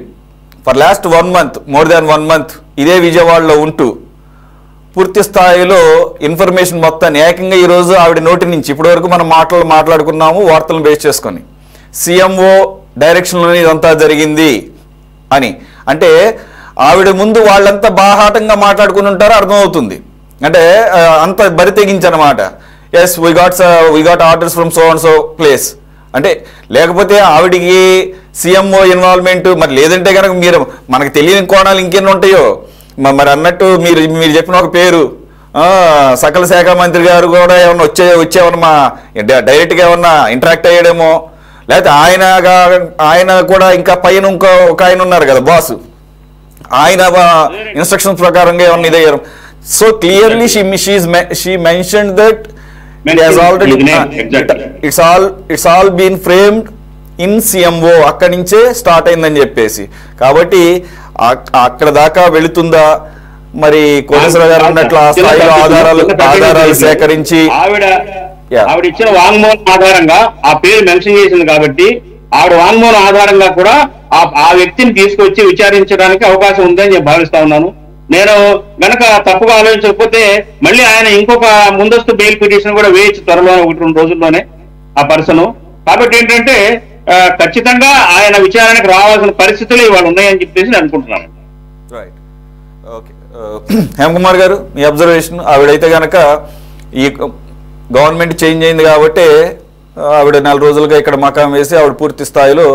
for last 1 month, more than 1 month ఇదే విజయవాడలో ఉంటూ పూర్తి స్థాయిలో ఇన్ఫర్మేషన్ మొత్తాన్ని ఏకంగా ఈరోజు ఆవిడ నోటి నుంచి ఇప్పటి వరకు మనం మాట్లాడుకున్నాము వార్తలను బేస్ చేసుకొని సీఎంఓ డైరెక్షన్లోనే ఇదంతా జరిగింది అని. అంటే ఆవిడ ముందు వాళ్ళంతా బాహాటంగా మాట్లాడుకుని ఉంటారో అర్థమవుతుంది. అంటే అంత బరి తెగించనమాట. Yes we got orders from so and so place అంటే, లేకపోతే ఆవిడికి సీఎంఓ ఇన్వాల్వ్మెంట్ మరి లేదంటే కనుక మీరు మనకు తెలియని కోణాలు ఇంకెన్ని ఉంటాయో. మరి అన్నట్టు మీరు చెప్పిన ఒక పేరు సకల శాఖ మంత్రి గారు కూడా ఏమన్నా వచ్చేమన్నా డైరెక్ట్గా ఏమన్నా ఇంటరాక్ట్ అయ్యాడేమో, లేకపోతే ఆయన కూడా ఇంకా పైన ఒక ఆయన ఉన్నారు కదా బాసు, ఆయన ఇన్స్ట్రక్షన్స్ ప్రకారంగా ఏమన్నా ఇదయ్యారు. So clearly she mention that it's all been framed in CMO, అక్కడి నుంచే స్టార్ట్ అయిందని చెప్పేసి. కాబట్టి అక్కడ దాకా వెళుతుందా మరి కోటేశ్వర గారు ఉన్నట్లు ఆ స్థాయిలో ఆధారాలు సేకరించి ఆవిడ ఇచ్చిన వాంగ్మూలం ఆధారంగా ఆ పేరు మెన్షన్ చేసింది కాబట్టి ఆవిడ వాంగ్మూలం ఆధారంగా కూడా ఆ వ్యక్తిని తీసుకొచ్చి విచారించడానికి అవకాశం ఉందని నేను భావిస్తా ఉన్నాను. నేను గనక తప్పుగా ఆలోచించకపోతే మళ్ళీ ఆయన ఇంకొక ముందస్తు బెయిల్ పిటిషన్ కూడా వేయచ్చు త్వరలోనే, 1-2 రోజుల్లోనే ఆ పర్సన్. కాబట్టి ఏంటంటే ఖచ్చితంగా ఆయన విచారణకు రావాల్సిన పరిస్థితులు ఇవాళ ఉన్నాయని చెప్పేసి నేను అనుకుంటున్నాను. Right, okay. హేమకుమార్ గారు మీ అబ్జర్వేషన్, ఆవిడైతే కనుక ఈ గవర్నమెంట్ చేంజ్ అయింది కాబట్టి ఆవిడ 4 రోజులుగా ఇక్కడ మకాం వేసి ఆవిడ పూర్తి స్థాయిలో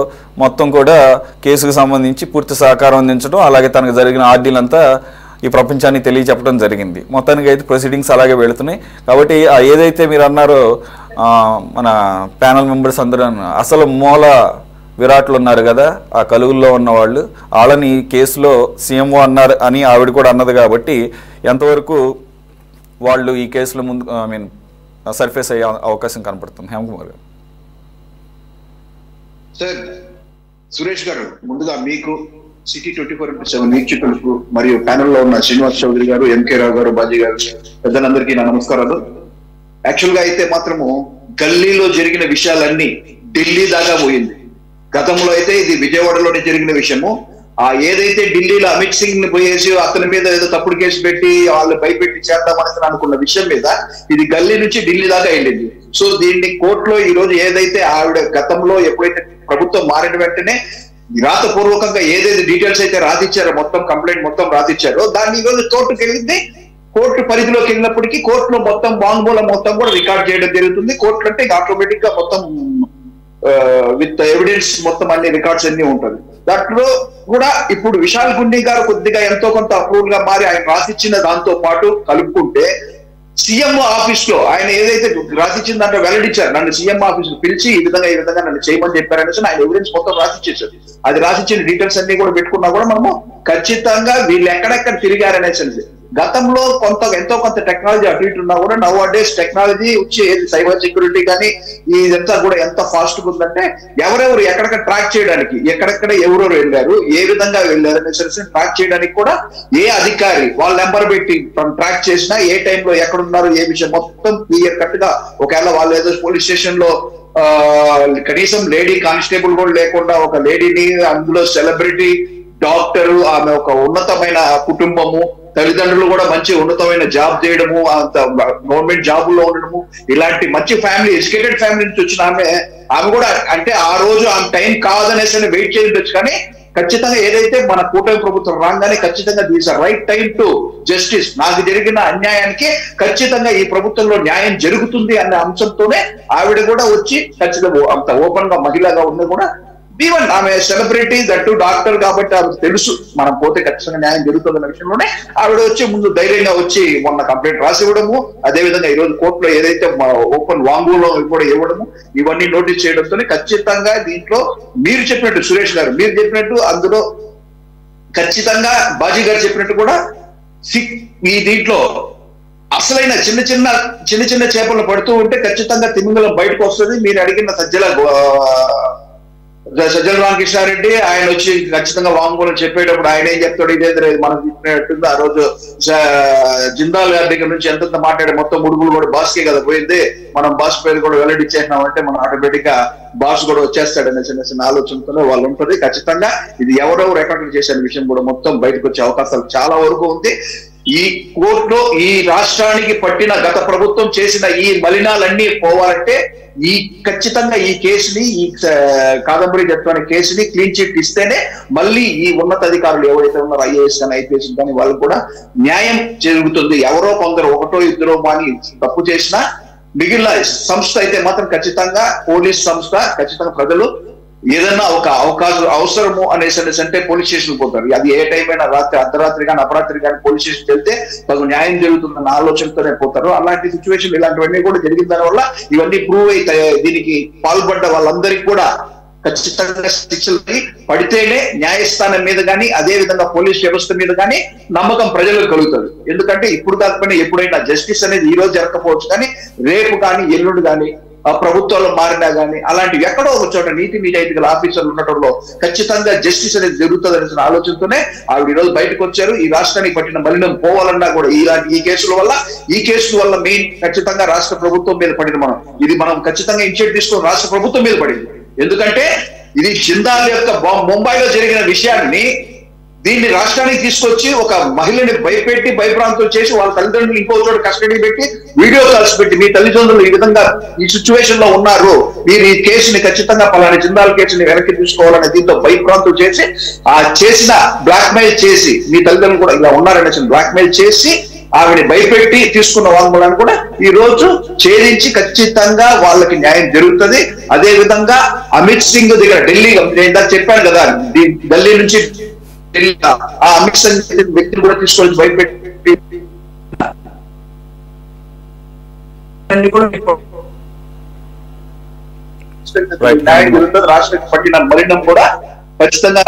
మొత్తం కూడా కేసుకు సంబంధించి పూర్తి సహకారం అందించడం, అలాగే తనకు జరిగిన ఆర్డీలంతా ఈ ప్రపంచానికి తెలియచెప్పడం జరిగింది. మొత్తానికి అయితే ప్రొసీడింగ్స్ అలాగే వెళుతున్నాయి. కాబట్టి ఏదైతే మీరు అన్నారో మన ప్యానల్ మెంబర్స్ అందరూ అసలు మూల విరాట్లు ఉన్నారు కదా ఆ కలుగుల్లో ఉన్నవాళ్ళు, వాళ్ళని కేసులో సీఎంఓ అన్నారు అని ఆవిడ కూడా అన్నది. కాబట్టి ఎంతవరకు వాళ్ళు ఈ కేసులో ముందు సర్ఫేస్ అయ్యే అవకాశం కనపడుతుంది? హేమకుమార్ గారు. సార్, సురేష్ గారు, ముందుగా మీకు సిటీ 24/7 వీక్షకులకు మరియు ప్యానెల్ లో ఉన్న శ్రీనివాస్ చౌదరి గారు, ఎంకే రావు గారు, బాజీ గారు, పెద్దలందరికీ నా నమస్కారాలు. యాక్చువల్ గా అయితే మాత్రము గల్లీలో జరిగిన విషయాలన్నీ ఢిల్లీ దాకా పోయింది. గతంలో అయితే ఇది విజయవాడలోనే జరిగిన విషయము. ఏదైతే ఢిల్లీలో అమిత్ సింగ్ ని పోయేసి అతని మీద ఏదో తప్పుడు కేసు పెట్టి వాళ్ళు భయపెట్టి చేద్దామని అనుకున్న విషయం మీద ఇది గల్లీ నుంచి ఢిల్లీ దాకా వెళ్ళింది. సో దీన్ని కోర్టులో ఈ రోజు ఏదైతే ఆవిడ గతంలో ఎప్పుడైతే ప్రభుత్వం మారిన వెంటనే రాతపూర్వకంగా ఏదైతే డీటెయిల్స్ అయితే రాసిచ్చారో, మొత్తం కంప్లైంట్ మొత్తం రాసిచ్చారో దాన్ని ఈ రోజు కోర్టుకు వెళ్ళింది. కోర్టు పరిధిలోకి వెళ్ళినప్పటికీ కోర్టులో మొత్తం వాంగ్మూలం మొత్తం కూడా రికార్డ్ చేయడం జరుగుతుంది. కోర్టు అంటే ఆటోమేటిక్ గా మొత్తం విత్ ఎవిడెన్స్ మొత్తం అన్ని రికార్డ్స్ అన్ని ఉంటుంది. దాంట్లో కూడా ఇప్పుడు విశాల్ గుండి గారు కొద్దిగా ఎంతో కొంత అప్రూవల్ గా మారి ఆయన రాసిచ్చిన దాంతో పాటు కలుపుకుంటే సీఎంఓ ఆఫీస్ లో ఆయన ఏదైతే రాసిచ్చిన దాంట్లో వెల్లడించారు, నన్ను సీఎం ఆఫీస్ పిలిచి ఈ విధంగా నన్ను చేయమని చెప్పారనేసి ఆయన ఎవిడెన్స్ మొత్తం రాసిచ్చేసారు. అది రాసిచ్చిన డీటెయిల్స్ అన్ని కూడా పెట్టుకున్నా కూడా మనము ఖచ్చితంగా వీళ్ళు ఎక్కడెక్కడ తిరిగారనేసి గతంలో ఎంతో కొంత టెక్నాలజీ అటు ఇటు ఉన్నా కూడా నవ్ డేస్ టెక్నాలజీ వచ్చి సైబర్ సెక్యూరిటీ కానీ ఇదంతా కూడా ఎంత ఫాస్ట్ గా ఉందంటే ఎవరెవరు ఎక్కడెక్కడ ట్రాక్ చేయడానికి, ఎక్కడెక్కడ ఎవరెవరు వెళ్ళారు, ఏ విధంగా వెళ్ళారు అనేసి ట్రాక్ చేయడానికి కూడా ఏ అధికారి వాళ్ళ నెంబర్ పెట్టి ట్రాక్ చేసినా ఏ టైంలో ఎక్కడున్నారు ఏ విషయం మొత్తం క్లియర్ కట్ గా, ఒకవేళ వాళ్ళు ఏదో పోలీస్ స్టేషన్ లో కనీసం లేడీ కానిస్టేబుల్ కూడా లేకుండా ఒక లేడీని, అందులో సెలబ్రిటీ, డాక్టరు, ఆమె ఒక ఉన్నతమైన కుటుంబము, తల్లిదండ్రులు కూడా మంచి ఉన్నతమైన జాబ్ చేయడము, అంత గవర్నమెంట్ జాబుల్లో ఉండడము, ఇలాంటి మంచి ఫ్యామిలీ, ఎడ్యుకేటెడ్ ఫ్యామిలీ నుంచి వచ్చిన ఆమె కూడా అంటే ఆ రోజు ఆమె టైం కాదనేసి వెయిట్ చేయొచ్చు. కానీ ఖచ్చితంగా ఏదైతే మన కూటమి ప్రభుత్వం రాగానే ఖచ్చితంగా these are right time to justice, నాకు జరిగిన అన్యాయానికి ఖచ్చితంగా ఈ ప్రభుత్వంలో న్యాయం జరుగుతుంది అనే అంశంతోనే ఆవిడ కూడా వచ్చి ఖచ్చితంగా అంత ఓపెన్ గా మహిళగా ఉంది కూడా. ఈవెన్ ఆమె సెలబ్రిటీ, దట్టు డాక్టర్ కాబట్టి ఆమె తెలుసు మనం పోతే ఖచ్చితంగా న్యాయం జరుగుతుందన్న విషయంలోనే ఆవిడ వచ్చి ముందు ధైర్యంగా వచ్చి మొన్న కంప్లైంట్ రాసి ఇవ్వడము, అదేవిధంగా ఈ రోజు కోర్టులో ఏదైతే ఓపెన్ వాంగ్మూలం కూడా ఇవ్వడము, ఇవన్నీ నోటీస్ చేయడంతో ఖచ్చితంగా దీంట్లో మీరు చెప్పినట్టు సురేష్ గారు మీరు చెప్పినట్టు అందులో ఖచ్చితంగా బాజీ గారు చెప్పినట్టు కూడా ఈ దీంట్లో అసలైన చిన్న చిన్న చేపలు పడుతూ ఉంటే ఖచ్చితంగా తిమింగలం బయటకు వస్తుంది. మీరు అడిగిన సజ్జల సజ్జల రామకృష్ణారెడ్డి ఆయన వచ్చి ఖచ్చితంగా వాంగ్మూలం చెప్పేటప్పుడు ఆయన ఏం చెప్తాడు, ఇదేంద్ర మనం చెప్పినట్టుంది. ఆ రోజు జిందాల్ గారి దగ్గర నుంచి ఎంతంత మాట్లాడే మొత్తం ముడుపులు కూడా బాస్కే కదా పోయింది, మనం బాస్ పేరు కూడా వెల్లడిచ్చేసినాం అంటే మనం ఆటోమేటిక్ గా బాస్ కూడా వచ్చేస్తాడనే చిన్న చిన్న ఆలోచనతోనే వాళ్ళు ఉంటుంది. ఖచ్చితంగా ఇది ఎవరెవరు రికార్డు చేసిన విషయం కూడా మొత్తం బయటకు వచ్చే అవకాశాలు చాలా వరకు ఉంది. ఈ కోర్టులో ఈ రాష్ట్రానికి పట్టిన గత ప్రభుత్వం చేసిన ఈ మలినాలన్నీ పోవాలంటే ఈ ఖచ్చితంగా ఈ కేసుని, ఈ కాదంబరి జత్వాని కేసుని క్లీన్ చిట్ ఇస్తేనే మళ్ళీ ఈ ఉన్నతాధికారులు ఎవరైతే ఉన్నారో ఐఏఎస్ కానీ ఐపీఎస్ కానీ వాళ్ళకు కూడా న్యాయం జరుగుతుంది. ఎవరో కొందరు ఒకటో ఇద్దరో అని తప్పు చేసినా మిగిలిన సంస్థ అయితే మాత్రం ఖచ్చితంగా పోలీస్ సంస్థ ఖచ్చితంగా ప్రజలు ఏదైనా ఒక అవసరము అనేసి అంటే పోలీస్ స్టేషన్ పోతారు. అది ఏ టైం అయినా రాత్రి అర్ధరాత్రి కానీ అపరాత్రి కానీ పోలీస్ స్టేషన్ వెళ్తే తగు న్యాయం జరుగుతుందన్న ఆలోచనతోనే పోతారు. అలాంటి సిచ్యువేషన్ ఇలాంటివన్నీ కూడా జరిగిన దాని వల్ల ఇవన్నీ ప్రూవ్ అయితే దీనికి పాల్పడ్డ వాళ్ళందరికీ కూడా ఖచ్చితంగా శిక్షలు పడితేనే న్యాయస్థానం మీద కానీ అదే విధంగా పోలీస్ వ్యవస్థ మీద కానీ నమ్మకం ప్రజలకు కలుగుతుంది. ఎందుకంటే ఇప్పుడు కాకపోయినా ఎప్పుడైనా జస్టిస్ అనేది ఈ రోజు జరగకపోవచ్చు, కానీ రేపు కానీ ఎల్లుండి కానీ ఆ ప్రభుత్వాలు మారినా కానీ అలాంటివి ఎక్కడో ఒక చోట నీతి నిజాయితీగల ఆఫీసర్లు ఉండటంలో ఖచ్చితంగా జస్టిస్ అనేది జరుగుతుంది అనే ఆలోచనతోనే ఆవిడ ఈ రోజు బయటకు వచ్చారు. ఈ రాష్ట్రానికి పట్టిన మలినం పోవాలన్నా కూడా ఈ కేసుల వల్ల మెయిన్ ఖచ్చితంగా రాష్ట్ర ప్రభుత్వం మీద పడిన ఇది మనం ఖచ్చితంగా ఇనిషియేటివ్ తీసుకుని రాష్ట్ర ప్రభుత్వం మీద పడింది. ఎందుకంటే ఇది జిందాల్ యొక్క ముంబైలో జరిగిన విషయాన్ని దీన్ని రాష్ట్రానికి తీసుకొచ్చి ఒక మహిళని భయపెట్టి భయభ్రాంతులు చేసి వాళ్ళ తల్లిదండ్రులు ఇంకో చోట కస్టడీ పెట్టి వీడియో కాల్స్ పెట్టి మీ తల్లిదండ్రులు ఈ విధంగా ఈ సిచ్యువేషన్ లో ఉన్నారు, మీరు ఈ కేసుని ఖచ్చితంగా పలానా జిందాల్ కేసుని వెనక్కి తీసుకోవాలనే దీంతో భయభ్రాంతులు చేసి ఆ చేసిన బ్లాక్ మెయిల్ చేసి మీ తల్లిదండ్రులు కూడా ఇలా ఉన్నారనే బ్లాక్ మెయిల్ చేసి ఆవిడ భయపెట్టి తీసుకున్న వాంగ్మూలాన్ని కూడా ఈ రోజు ఛేదించి ఖచ్చితంగా వాళ్ళకి న్యాయం జరుగుతుంది. అదే విధంగా అమిత్ సింగ్ దగ్గర ఢిల్లీ నేను చెప్పాను కదా, ఢిల్లీ నుంచి ఆ అమిత్ సింగ్ వ్యక్తిని కూడా తీసుకొని భయపెట్టి న్యాయం జరుగుతుంది. రాష్ట్రానికి పట్టిన మలినం కూడా ఖచ్చితంగా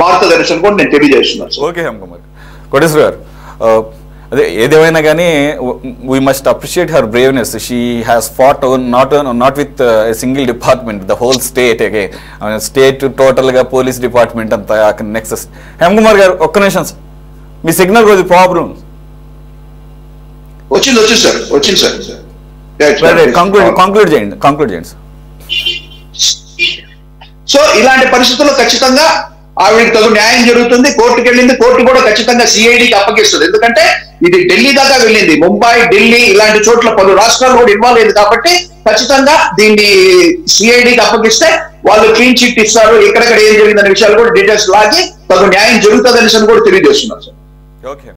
మారుతుంది అనేసి కూడా నేను తెలియజేస్తున్నాను. ఓకే హేమకుమార్ కోటేశ్వర గారు, అదే ఏదేమైనా కానీ we must appreciate her braveness. She has fought not with single department, the whole state. State టోటల్గా పోలీస్ డిపార్ట్మెంట్ అంతా నెక్సెస్. హేమకుమార్ గారు ఒక్క నిమిషం, మీ సిగ్నల్ కొద్ది ప్రాబ్లం వచ్చింది సార్. కంక్లూడ్ చేయండి. సో ఇలాంటి పరిస్థితుల్లో ఖచ్చితంగా ఆవిడకి తగు న్యాయం జరుగుతుంది. కోర్టుకు వెళ్ళింది, కోర్టు కూడా ఖచ్చితంగా సిఐడికి అప్పగిస్తుంది. ఎందుకంటే ఇది ఢిల్లీ దాకా వెళ్ళింది, ముంబై, ఢిల్లీ ఇలాంటి చోట్ల పలు రాష్ట్రాలు కూడా ఇన్వాల్వ్ అయింది కాబట్టి ఖచ్చితంగా దీన్ని సిఐడికి అప్పగిస్తే వాళ్ళు క్లీన్ చిట్ ఇస్తారు. ఎక్కడెక్కడ ఏం జరిగిందనే విషయాలు కూడా డీటెయిల్స్ లాగి తగు న్యాయం జరుగుతుంది అనేసి కూడా తెలియజేస్తున్నారు సార్. ఓకే.